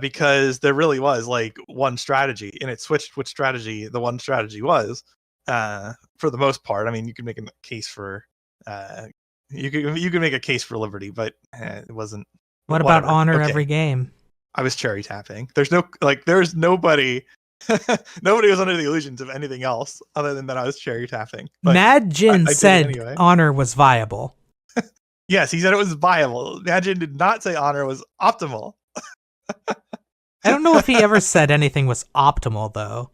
because there really was like one strategy, and it switched which strategy the one strategy was for the most part. I mean, you can make a case for you can make a case for liberty, but it wasn't. What about honor every game? I was cherry tapping. There's nobody. Nobody was under the illusions of anything else other than that I was cherry tapping. Mad Jin said anyway. Honor was viable. Yes, he said it was viable. Mad Jin did not say honor was optimal. I don't know if he ever said anything was optimal, though.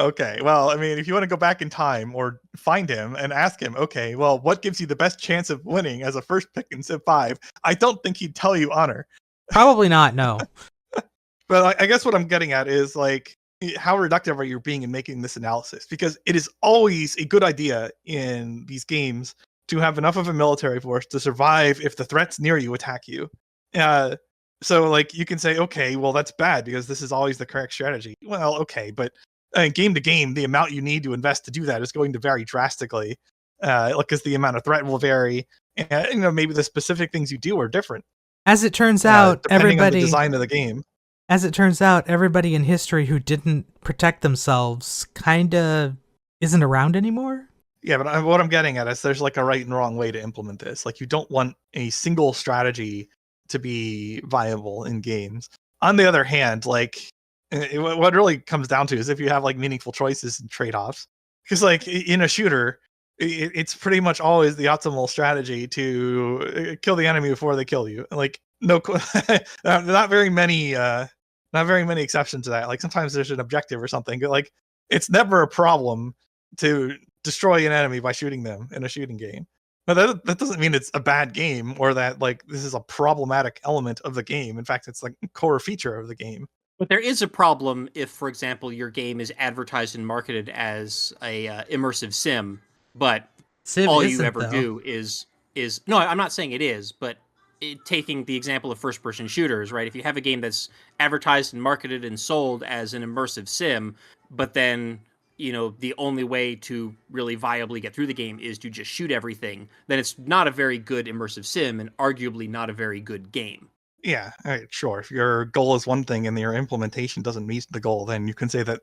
Okay, well, I mean, if you want to go back in time or find him and ask him, okay, well, what gives you the best chance of winning as a first pick in Civ 5? I don't think he'd tell you honor. Probably not, no. But I guess what I'm getting at is, like, how reductive are you being in making this analysis? Because it is always a good idea in these games to have enough of a military force to survive if the threats near you attack you. So, like, you can say, okay, well, that's bad because this is always the correct strategy. Well, okay, but game to game, the amount you need to invest to do that is going to vary drastically, because the amount of threat will vary, and maybe the specific things you do are different. As it turns out, depending on the design of the game. As it turns out, everybody in history who didn't protect themselves kind of isn't around anymore. Yeah, but what I'm getting at is there's like a right and wrong way to implement this. Like, you don't want a single strategy to be viable in games. On the other hand, like, what really comes down to is if you have like meaningful choices and trade-offs. Because like in a shooter, it's pretty much always the optimal strategy to kill the enemy before they kill you. Like, no, not very many exceptions to that. Like, sometimes there's an objective or something, but like, it's never a problem to destroy an enemy by shooting them in a shooting game. But that doesn't mean it's a bad game or that like this is a problematic element of the game. In fact, it's like a core feature of the game. But there is a problem if, for example, your game is advertised and marketed as a immersive sim, but Civ all isn't, you ever though. do is no, I'm not saying it is, but taking the example of first-person shooters, right? If you have a game that's advertised and marketed and sold as an immersive sim, but then the only way to really viably get through the game is to just shoot everything, then it's not a very good immersive sim and arguably not a very good game. Yeah, all right, sure. If your goal is one thing and your implementation doesn't meet the goal, then you can say that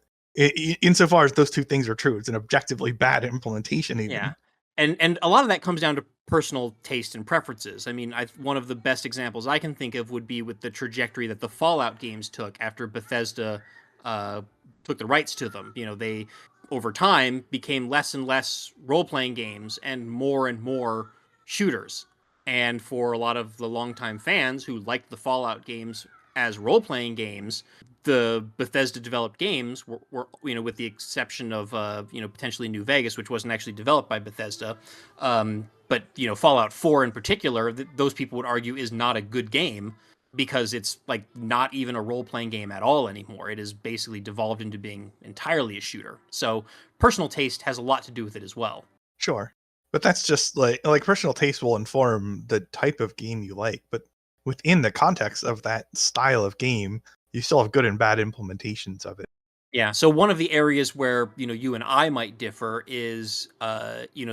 insofar as those two things are true, it's an objectively bad implementation even. Yeah. And a lot of that comes down to personal taste and preferences. I mean, one of the best examples I can think of would be with the trajectory that the Fallout games took after Bethesda took the rights to them. They, over time, became less and less role-playing games and more shooters. And for a lot of the longtime fans who liked the Fallout games as role-playing games, the Bethesda-developed games were with the exception of potentially New Vegas, which wasn't actually developed by Bethesda, but Fallout 4 in particular, those people would argue is not a good game because it's like not even a role-playing game at all anymore. It is basically devolved into being entirely a shooter. So personal taste has a lot to do with it as well. Sure. But that's just like personal taste will inform the type of game you like. But within the context of that style of game, you still have good and bad implementations of it. Yeah. So one of the areas where, you and I might differ is,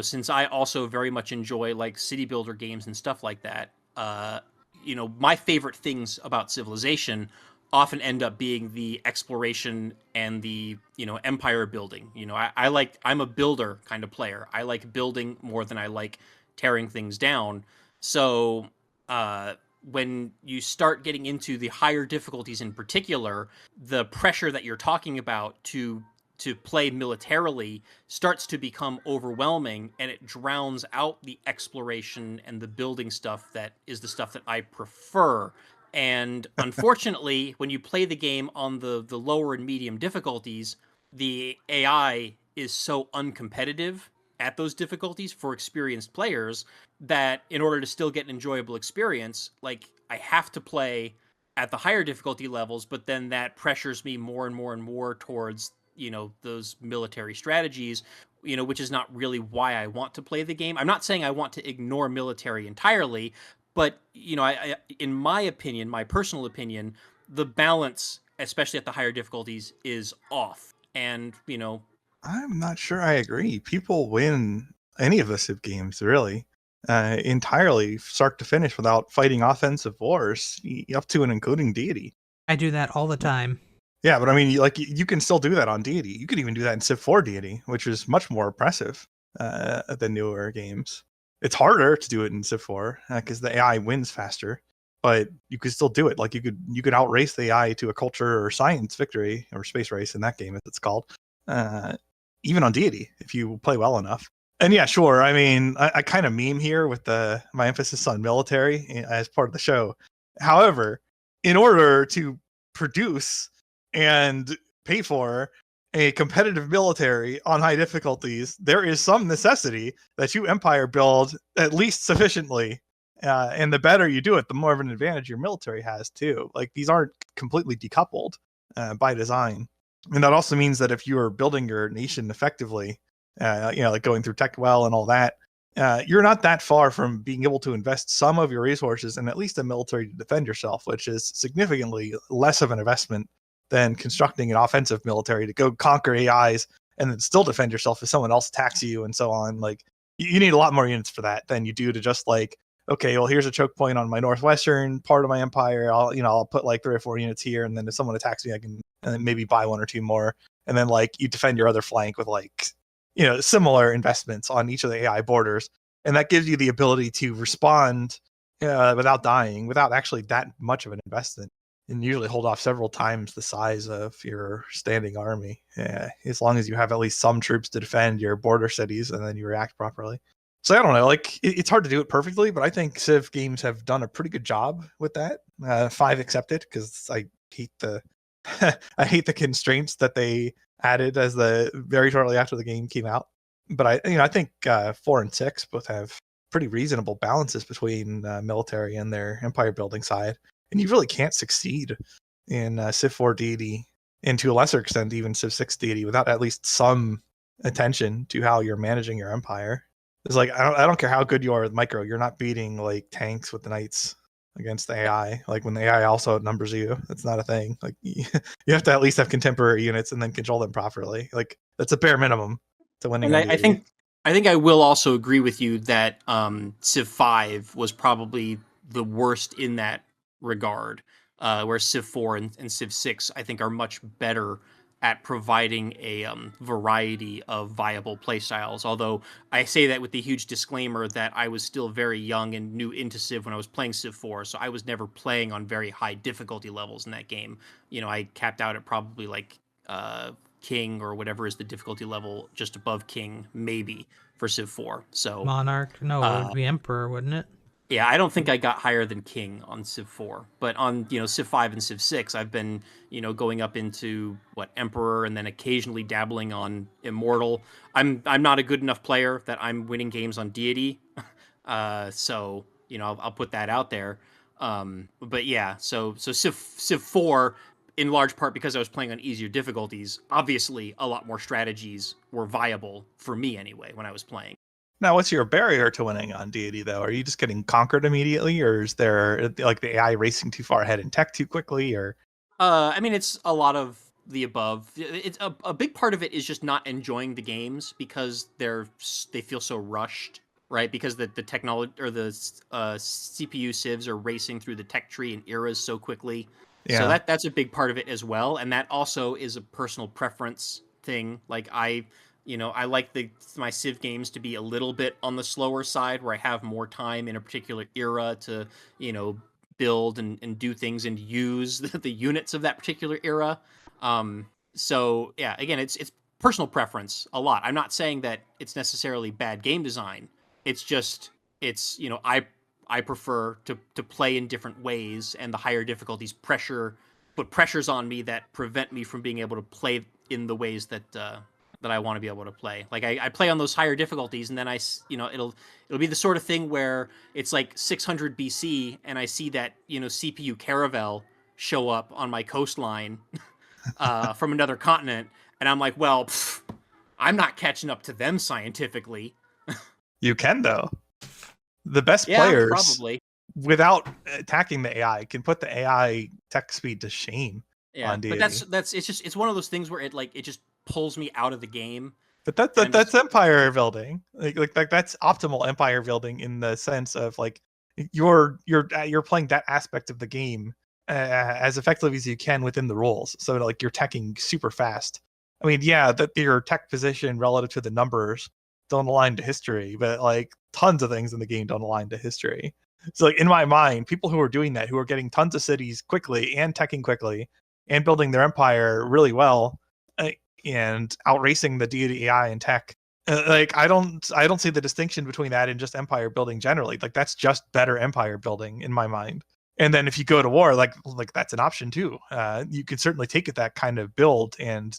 since I also very much enjoy like city builder games and stuff like that, my favorite things about Civilization often end up being the exploration and the, empire building. I'm a builder kind of player. I like building more than I like tearing things down. So, when you start getting into the higher difficulties in particular, the pressure that you're talking about to play militarily starts to become overwhelming, and it drowns out the exploration and the building stuff that is the stuff that I prefer. And unfortunately, when you play the game on the lower and medium difficulties, the AI is so uncompetitive at those difficulties for experienced players that in order to still get an enjoyable experience, like I have to play at the higher difficulty levels, but then that pressures me more and more and more towards, those military strategies, which is not really why I want to play the game. I'm not saying I want to ignore military entirely, but, in my opinion, my personal opinion, the balance, especially at the higher difficulties, is off. And, I'm not sure I agree. People win any of the Civ games, really, entirely start to finish without fighting offensive wars, up to and including Deity. I do that all the time. Yeah, but I mean, you can still do that on Deity. You could even do that in Civ 4 Deity, which is much more oppressive than newer games. It's harder to do it in Civ 4 because the AI wins faster, but you could still do it. Like you could outrace the AI to a culture or science victory or space race in that game, as it's called. Even on Deity, if you play well enough. And yeah, sure. I mean, I kind of meme here with my emphasis on military as part of the show. However, in order to produce and pay for a competitive military on high difficulties, there is some necessity that you Empire build at least sufficiently. And the better you do it, the more of an advantage your military has too. Like these aren't completely decoupled by design. And that also means that if you are building your nation effectively, like going through tech well and all that, you're not that far from being able to invest some of your resources in at least a military to defend yourself, which is significantly less of an investment than constructing an offensive military to go conquer AIs and then still defend yourself if someone else attacks you and so on. Like you need a lot more units for that than you do to just like, okay, well, here's a choke point on my northwestern part of my empire. I'll put like 3 or 4 units here, and then if someone attacks me, I can maybe buy 1 or 2 more, and then like you defend your other flank with like similar investments on each of the AI borders, and that gives you the ability to respond without dying, without actually that much of an investment, and usually hold off several times the size of your standing army. Yeah, as long as you have at least some troops to defend your border cities, and then you react properly. So I don't know, like it's hard to do it perfectly, but I think Civ games have done a pretty good job with that. 5 accepted, because I hate the I hate the constraints that they added as very shortly after the game came out. But I think 4 and 6 both have pretty reasonable balances between military and their empire building side, and you really can't succeed in Civ 4 Deity, and to a lesser extent even Civ 6 Deity, without at least some attention to how you're managing your empire. It's like I don't care how good you are with micro, you're not beating like tanks with the knights against the AI. Like when the AI also outnumbers you, that's not a thing. Like you have to at least have contemporary units and then control them properly. Like that's a bare minimum to winning. And I think I will also agree with you that Civ 5 was probably the worst in that regard, where Civ 4 and Civ 6 I think are much better at providing a variety of viable playstyles. Although I say that with the huge disclaimer that I was still very young and new into Civ when I was playing Civ 4, so I was never playing on very high difficulty levels in that game. I capped out at probably like King or whatever is the difficulty level just above King, maybe, for Civ 4. So Monarch? No, it would be Emperor, wouldn't it? Yeah, I don't think I got higher than King on Civ 4, but on, Civ 5 and Civ 6, I've been, going up into Emperor, and then occasionally dabbling on Immortal. I'm not a good enough player that I'm winning games on Deity. So, I'll put that out there. But yeah, so Civ 4, in large part because I was playing on easier difficulties, obviously a lot more strategies were viable for me anyway when I was playing. Now, what's your barrier to winning on Deity, though? Are you just getting conquered immediately, or is there like the AI racing too far ahead in tech too quickly, or? I mean, it's a lot of the above. It's a big part of it is just not enjoying the games because they feel so rushed, right? Because the technology or the CPU civs are racing through the tech tree and eras so quickly. So Yeah. that's a big part of it as well, and that also is a personal preference thing. Like I like my Civ games to be a little bit on the slower side, where I have more time in a particular era to build and do things and use the units of that particular era. So yeah, again, it's personal preference a lot. I'm not saying that it's necessarily bad game design. It's just I prefer to play in different ways, and the higher difficulties put pressures on me that prevent me from being able to play in the ways that I want to be able to play. Like I play on those higher difficulties, and then it'll be the sort of thing where it's like 600 BC, and I see that CPU caravel show up on my coastline from another continent, and I'm like, well, I'm not catching up to them scientifically. You can, though. The best Yeah, players, probably. without attacking the AI, can put the AI tech speed to shame Yeah, on but Deity. it's one of those things where it just pulls me out of the game. But that's empire building. Like that's optimal empire building in the sense of like you're playing that aspect of the game as effectively as you can within the rules. So like you're teching super fast. I mean, yeah, that your tech position relative to the numbers don't align to history, but like tons of things in the game don't align to history. So like in my mind, people who are doing that, who are getting tons of cities quickly and teching quickly and building their empire really well, and outracing the Deity AI and tech. Like I don't see the distinction between that and just empire building generally. Like that's just better empire building in my mind. And then if you go to war, like that's an option too. You can certainly take that kind of build and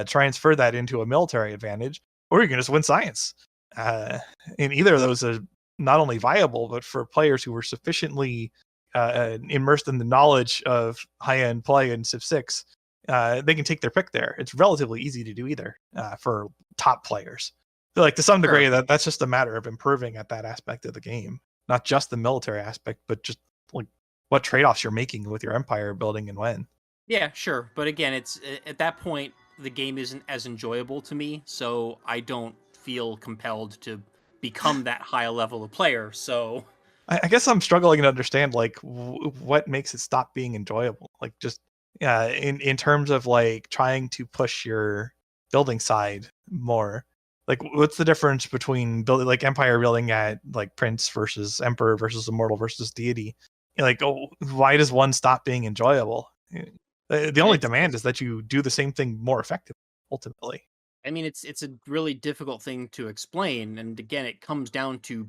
transfer that into a military advantage, or you can just win science. And either of those are not only viable, but for players who are sufficiently immersed in the knowledge of high-end play in Civ 6, they can take their pick there. It's relatively easy to do either for top players. So like to some degree, Sure. that's just a matter of improving at that aspect of the game, not just the military aspect, but just like what trade-offs you're making with your empire building and when. Yeah, sure. But again, it's at that point the game isn't as enjoyable to me, so I don't feel compelled to become that high a level of player. So I guess I'm struggling to understand like what makes it stop being enjoyable. Like just in terms of like trying to push your building side more. Like what's the difference between building like empire building at like prince versus emperor versus immortal versus deity? Like why does one stop being enjoyable? The only demand is that you do the same thing more effectively ultimately. I mean, it's a really difficult thing to explain, and again, it comes down to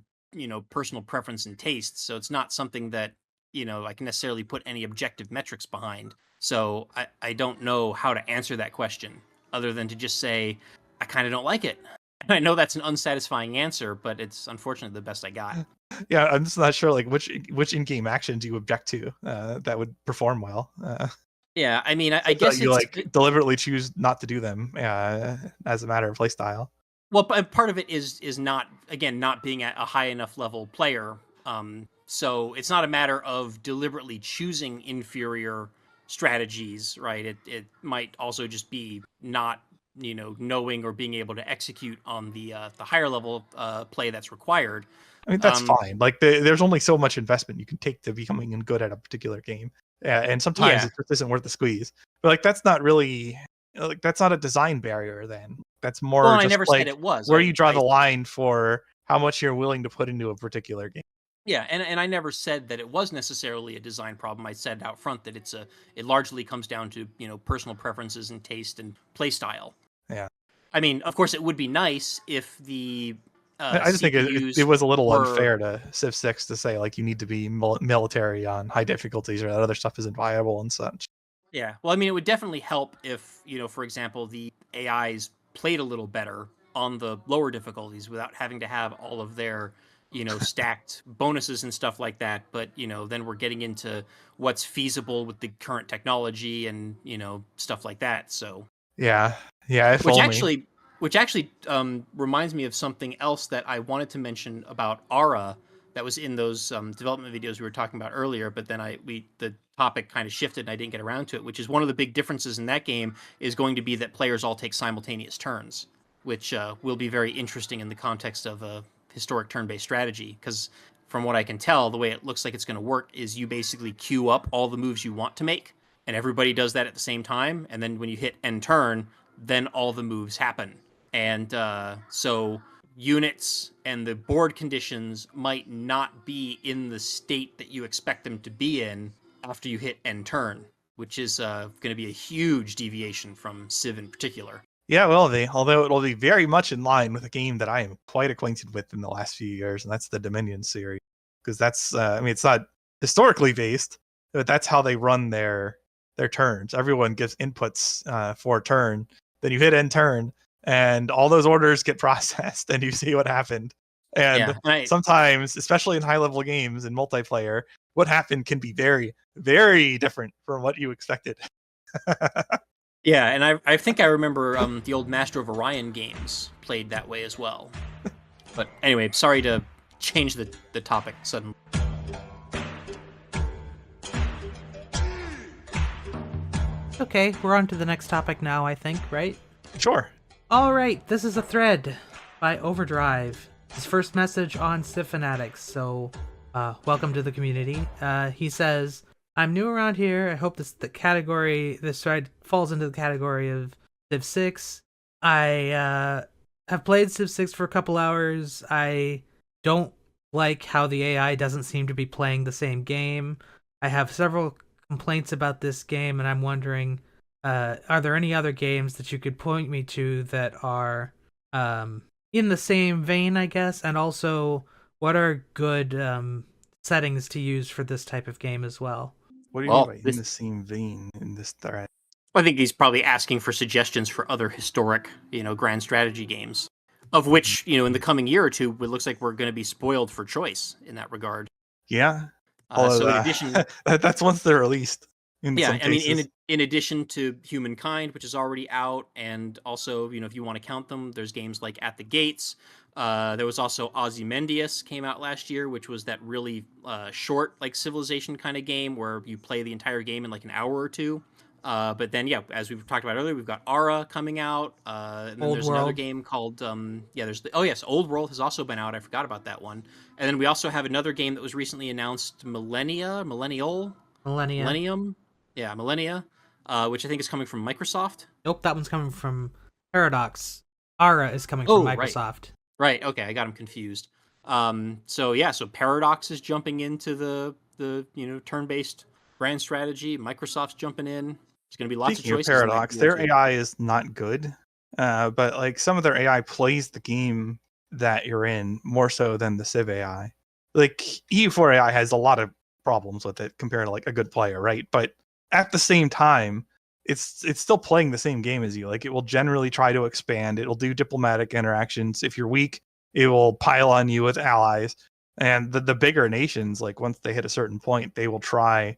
personal preference and taste. So it's not something that I can necessarily put any objective metrics behind. So I don't know how to answer that question other than to just say I kind of don't like it. And I know that's an unsatisfying answer, but it's unfortunately the best I got. Yeah, I'm just not sure like which in-game actions you object to that would perform well. Yeah, I mean, I guess you it's like deliberately choose not to do them as a matter of playstyle. well, part of it is not being at a high enough level player. So it's not a matter of deliberately choosing inferior strategies, right? It might also just be not knowing or being able to execute on the higher level play that's required. I mean, that's fine. Like there's only so much investment you can take to becoming good at a particular game, and sometimes Yeah. it just isn't worth the squeeze. But like that's not really like that's not a design barrier. Then that's more Well, just I never like said it was. where you draw the line for how much you're willing to put into a particular game. Yeah, and I never said that it was necessarily a design problem. I said out front that it largely comes down to personal preferences and taste and play style. Yeah. I mean, of course, it would be nice if the I just think CPUs it was a little were- unfair to Civ 6 to say like you need to be military on high difficulties or that other stuff isn't viable and such. Yeah, well, I mean, it would definitely help if, for example, the AIs played a little better on the lower difficulties without having to have all of their, stacked bonuses and stuff like that. But, then we're getting into what's feasible with the current technology and, stuff like that. So Yeah, if which only. actually reminds me of something else that I wanted to mention about Ara that was in those development videos we were talking about earlier, but then the topic kind of shifted and I didn't get around to it, which is one of the big differences in that game is going to be that players all take simultaneous turns, which will be very interesting in the context of a historic turn-based strategy, because from what I can tell, the way it looks like it's going to work is you basically queue up all the moves you want to make, and everybody does that at the same time, and then when you hit end turn, then all the moves happen. And so units and the board conditions might not be in the state that you expect them to be in after you hit end turn, which is going to be a huge deviation from Civ in particular. Yeah, although it'll be very much in line with a game that I am quite acquainted with in the last few years, and that's the Dominion series. Because that's, it's not historically based, but that's how they run their turns. Everyone gives inputs for a turn, then you hit end turn, and all those orders get processed, and you see what happened. And sometimes, especially in high-level games in multiplayer, what happened can be very, very different from what you expected. Yeah, and I think I remember the old Master of Orion games played that way as well. But anyway, sorry to change the topic suddenly. Okay, we're on to the next topic now, I think, right? Sure. All right, this is a thread by Overdrive. His first message on Civ Fanatics, so welcome to the community. He says, I'm new around here. I hope this thread falls into the category of Civ 6. I have played Civ 6 for a couple hours. I don't like how the AI doesn't seem to be playing the same game. I have several complaints about this game, and I'm wondering, are there any other games that you could point me to that are in the same vein, I guess? And also, what are good settings to use for this type of game as well? What do you mean by in the same vein in this thread? I think he's probably asking for suggestions for other historic, grand strategy games, of which, in the coming year or two, it looks like we're going to be spoiled for choice in that regard. Yeah. So in addition, that's once they're released. I mean, in addition to Humankind, which is already out, and also, if you want to count them, there's games like At the Gates. There was also Ozymandias came out last year, which was that really short, like Civilization kind of game where you play the entire game in like an hour or two. But then, as we've talked about earlier, we've got Ara coming out. And then there's another game called, Old World has also been out. I forgot about that one. And then we also have another game that was recently announced, Millennium. Yeah, Millennia, which I think is coming from Microsoft. Nope, that one's coming from Paradox. Ara is coming from Microsoft. Right, okay, I got them confused. So Paradox is jumping into the turn-based brand strategy. Microsoft's jumping in. There's going to be lots of choices. Paradox, their AI is not good, but like some of their AI plays the game that you're in more so than the Civ AI. Like EU4 AI has a lot of problems with it compared to like a good player, right? But at the same time, it's still playing the same game as you. Like it will generally try to expand. It'll do diplomatic interactions. If you're weak, it will pile on you with allies. And the bigger nations, like once they hit a certain point, they will try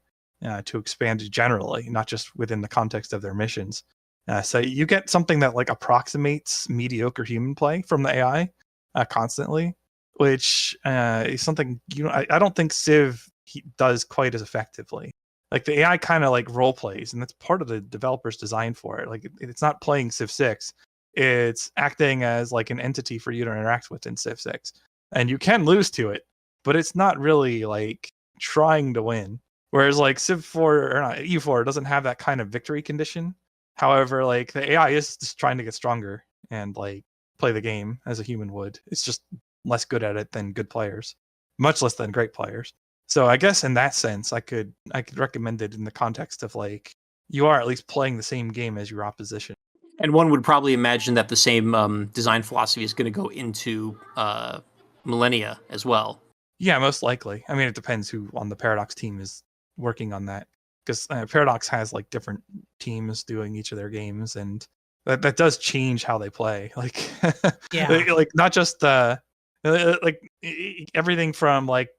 to expand generally, not just within the context of their missions. So you get something that like approximates mediocre human play from the AI constantly, which is something I don't think Civ does quite as effectively. Like the AI kind of like role plays, and that's part of the developer's design for it. Like it's not playing Civ 6; it's acting as like an entity for you to interact with in Civ 6, and you can lose to it, but it's not really like trying to win. Whereas like Civ 4 or not, EU4 doesn't have that kind of victory condition. However, like the AI is just trying to get stronger and like play the game as a human would. It's just less good at it than good players, much less than great players. So I guess in that sense, I could recommend it in the context of like you are at least playing the same game as your opposition. And one would probably imagine that the same design philosophy is going to go into Millennia as well. Yeah, most likely. I mean, it depends who on the Paradox team is working on that, because Paradox has like different teams doing each of their games, and that does change how they play. Like, Yeah. like not just everything from like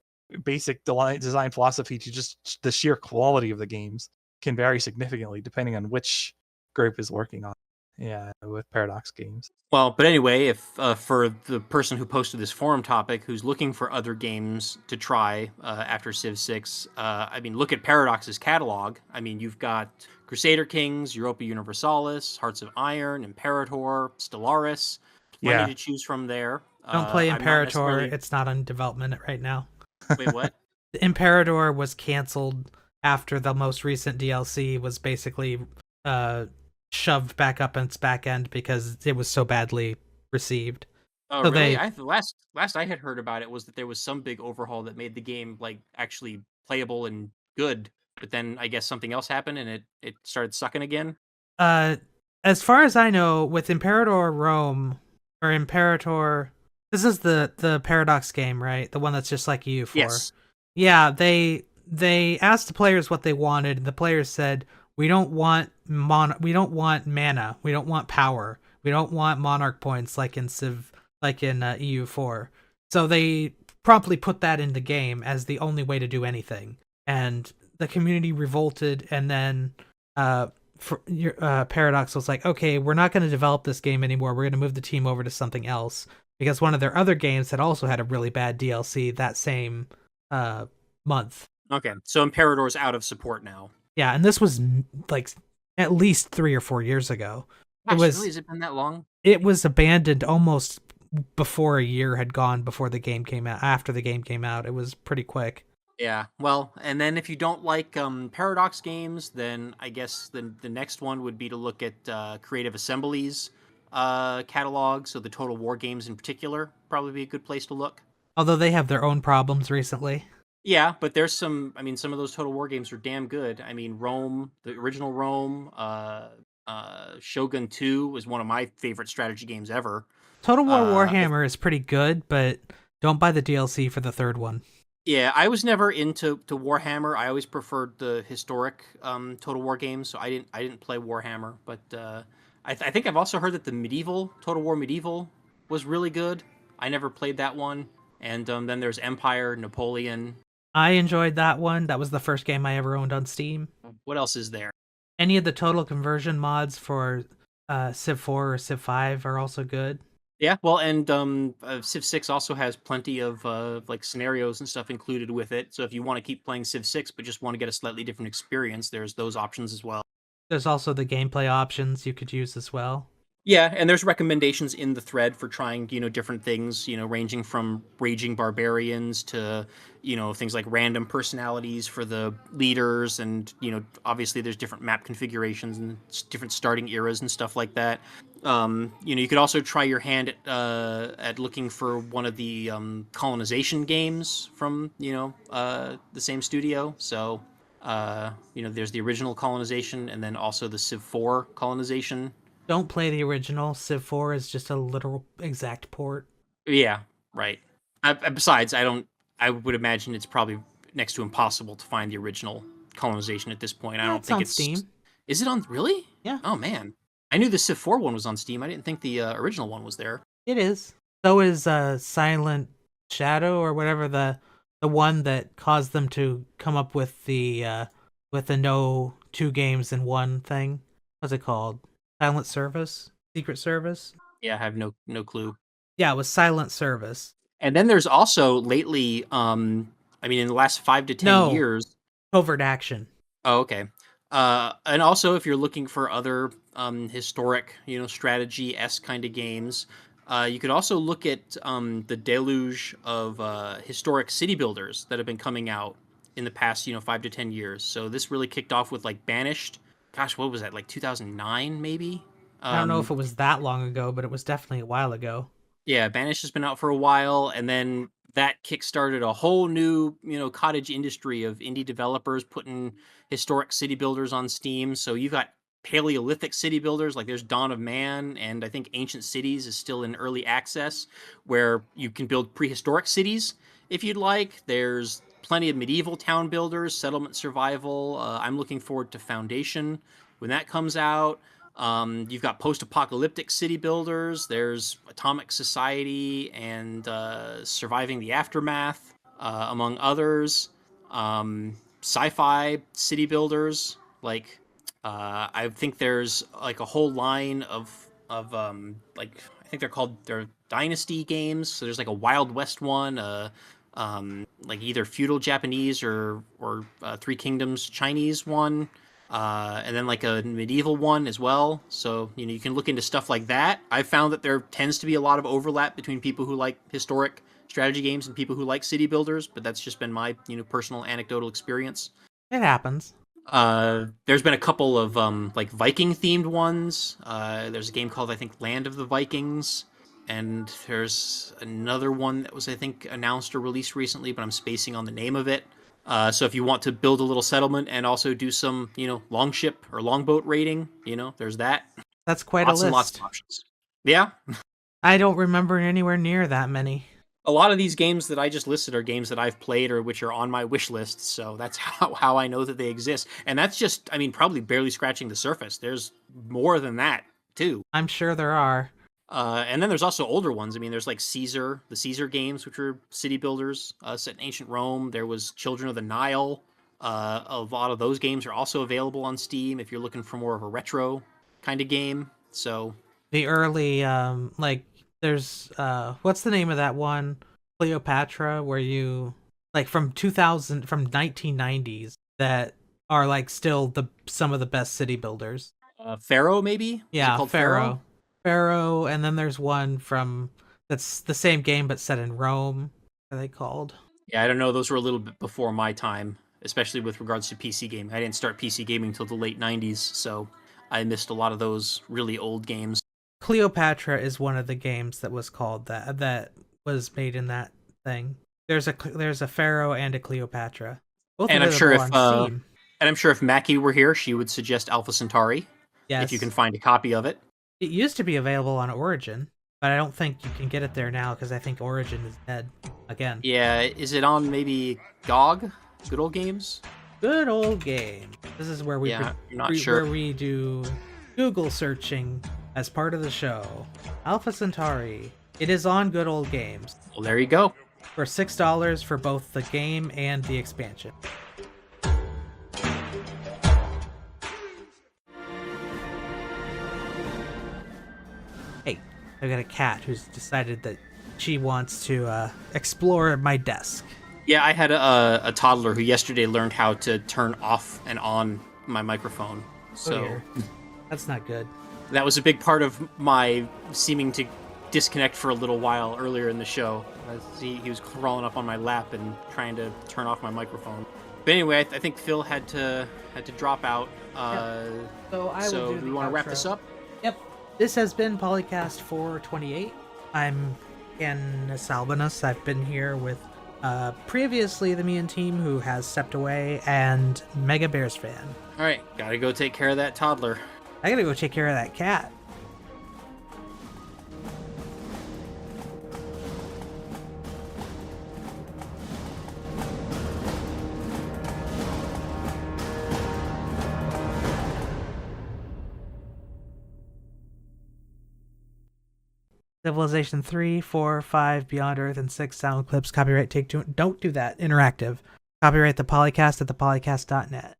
basic design philosophy to just the sheer quality of the games can vary significantly depending on which group is working on. Yeah, with Paradox games. Well, but anyway, if for the person who posted this forum topic who's looking for other games to try after Civ 6, I mean, look at Paradox's catalog. I mean, you've got Crusader Kings, Europa Universalis, Hearts of Iron, Imperator, Stellaris. Plenty to choose from there. Don't play Imperator. Necessarily... It's not on development right now. Wait, what? The Imperator was canceled after the most recent DLC was basically shoved back up in its back end because it was so badly received. Oh, so really? The last I had heard about it was that there was some big overhaul that made the game like actually playable and good, but then I guess something else happened and it started sucking again. As far as I know, with Imperator Rome or Imperator, this is the Paradox game, right? The one that's just like EU4. Yes. Yeah, they asked the players what they wanted, and the players said, we don't want mana, we don't want power, we don't want monarch points like in EU4. So they promptly put that in the game as the only way to do anything, and the community revolted. And then Paradox was like, okay, we're not going to develop this game anymore. We're going to move the team over to something else, because one of their other games had also had a really bad DLC that same month. Okay, so Imperator's out of support now. Yeah, and this was like at least 3 or 4 years ago. Gosh, really? Has it been that long? It was abandoned almost before a year had gone before the game came out. After the game came out, it was pretty quick. Yeah, well, and then if you don't like Paradox games, then I guess the next one would be to look at Creative Assembly's catalog. So the Total War games in particular probably be a good place to look. Although they have their own problems recently. Yeah, but there's some of those Total War games are damn good. I mean, Rome, the original Rome, Shogun 2 was one of my favorite strategy games ever. Total War Warhammer is pretty good, but don't buy the DLC for the third one. Yeah, I was never into Warhammer. I always preferred the historic Total War games, so I didn't play Warhammer. But I think I've also heard that the Total War Medieval was really good. I never played that one. And then there's Empire, Napoleon. I enjoyed that one. That was the first game I ever owned on Steam. What else is there? Any of the total conversion mods for Civ 4 or Civ 5 are also good. Yeah, well, and Civ 6 also has plenty of like scenarios and stuff included with it. So if you want to keep playing Civ 6 but just want to get a slightly different experience, there's those options as well. There's also the gameplay options you could use as well. Yeah, and there's recommendations in the thread for trying, different things, ranging from raging barbarians to, things like random personalities for the leaders. And, obviously there's different map configurations and different starting eras and stuff like that. You could also try your hand at looking for one of the colonization games from, the same studio. So, there's the original colonization and then also the Civ 4 colonization. Don't play the original. Civ 4 is just a literal exact port. Yeah, right. Besides, I would imagine it's probably next to impossible to find the original colonization at this point. I don't think it's on Steam. Is it on? Really? Yeah. Oh man, I knew the Civ 4 one was on Steam. I didn't think the original one was there. It is. So is Silent Shadow or whatever the one that caused them to come up with the no 2 games in 1 thing. What's it called? Silent Service? Secret Service? Yeah, I have no clue. Yeah, it was Silent Service. And then there's also lately, in the last 5 to 10 years... Covert Action. Oh, okay. And also, if you're looking for other historic, strategy-esque kind of games, you could also look at the deluge of historic city builders that have been coming out in the past, 5 to 10 years. So this really kicked off with, like, Banished. Gosh, what was that, like 2009 maybe? I don't know if it was that long ago, but it was definitely a while ago. Yeah, Banished has been out for a while, and then that kickstarted a whole new, cottage industry of indie developers putting historic city builders on Steam. So you've got Paleolithic city builders, like there's Dawn of Man, and I think Ancient Cities is still in early access, where you can build prehistoric cities if you'd like. There's plenty of medieval town builders, settlement survival. I'm looking forward to Foundation when that comes out. You've got post-apocalyptic city builders. There's Atomic Society and Surviving the Aftermath, among others. Sci-fi city builders, like I think there's like a whole line of like I think they're Dynasty games. So there's like a Wild West one, like either feudal Japanese or Three Kingdoms Chinese one. And then like a medieval one as well. So, you can look into stuff like that. I've found that there tends to be a lot of overlap between people who like historic strategy games and people who like city builders, but that's just been my, personal anecdotal experience. It happens. There's been a couple of like Viking themed ones. There's a game called, I think, Land of the Vikings. And there's another one that was, I think, announced or released recently, but I'm spacing on the name of it. So if you want to build a little settlement and also do some, longship or longboat raiding, there's that. That's quite lots a list. And lots of options. Yeah. I don't remember anywhere near that many. A lot of these games that I just listed are games that I've played or which are on my wish list. So that's how I know that they exist. And that's just, probably barely scratching the surface. There's more than that, too. I'm sure there are. And then there's also older ones. There's like the Caesar games, which were city builders set in ancient Rome. There was Children of the Nile. A lot of those games are also available on Steam if you're looking for more of a retro kind of game. So the early, there's, what's the name of that one? Cleopatra, where you, like from 1990s that are like still some of the best city builders. Pharaoh, maybe? Yeah, Pharaoh. Pharaoh, and then there's one that's the same game but set in Rome. What are they called? Yeah, I don't know. Those were a little bit before my time, especially with regards to PC gaming. I didn't start PC gaming until the late 90s, so I missed a lot of those really old games. Cleopatra is one of the games that was called that was made in that thing. There's a Pharaoh and a Cleopatra. Both and I'm sure if Mackie were here, she would suggest Alpha Centauri. Yes. If you can find a copy of it. It used to be available on Origin, but I don't think you can get it there now because I think Origin is dead again. Yeah, is it on maybe GOG? Good Old Games? Good Old Game. This is where we where we do Google searching as part of the show. Alpha Centauri. It is on Good Old Games. Well, there you go. For $6 for both the game and the expansion. Hey, I've got a cat who's decided that she wants to explore my desk. Yeah, I had a toddler who yesterday learned how to turn off and on my microphone. So that's not good. That was a big part of my seeming to disconnect for a little while earlier in the show. He was crawling up on my lap and trying to turn off my microphone. But anyway, I think Phil had to drop out. So do we want to wrap this up? Yep. This has been PolyCast 428. I'm CanusAlbinus. I've been here with previously TheMeInTeam, who has stepped away, and MegaBearsFan. All right, gotta go take care of that toddler. I gotta go take care of that cat. Civilization 3, 4, 5, Beyond Earth, and 6 sound clips. Copyright Take-Two. Don't do that. Interactive. Copyright the PolyCast at thepolycast.net.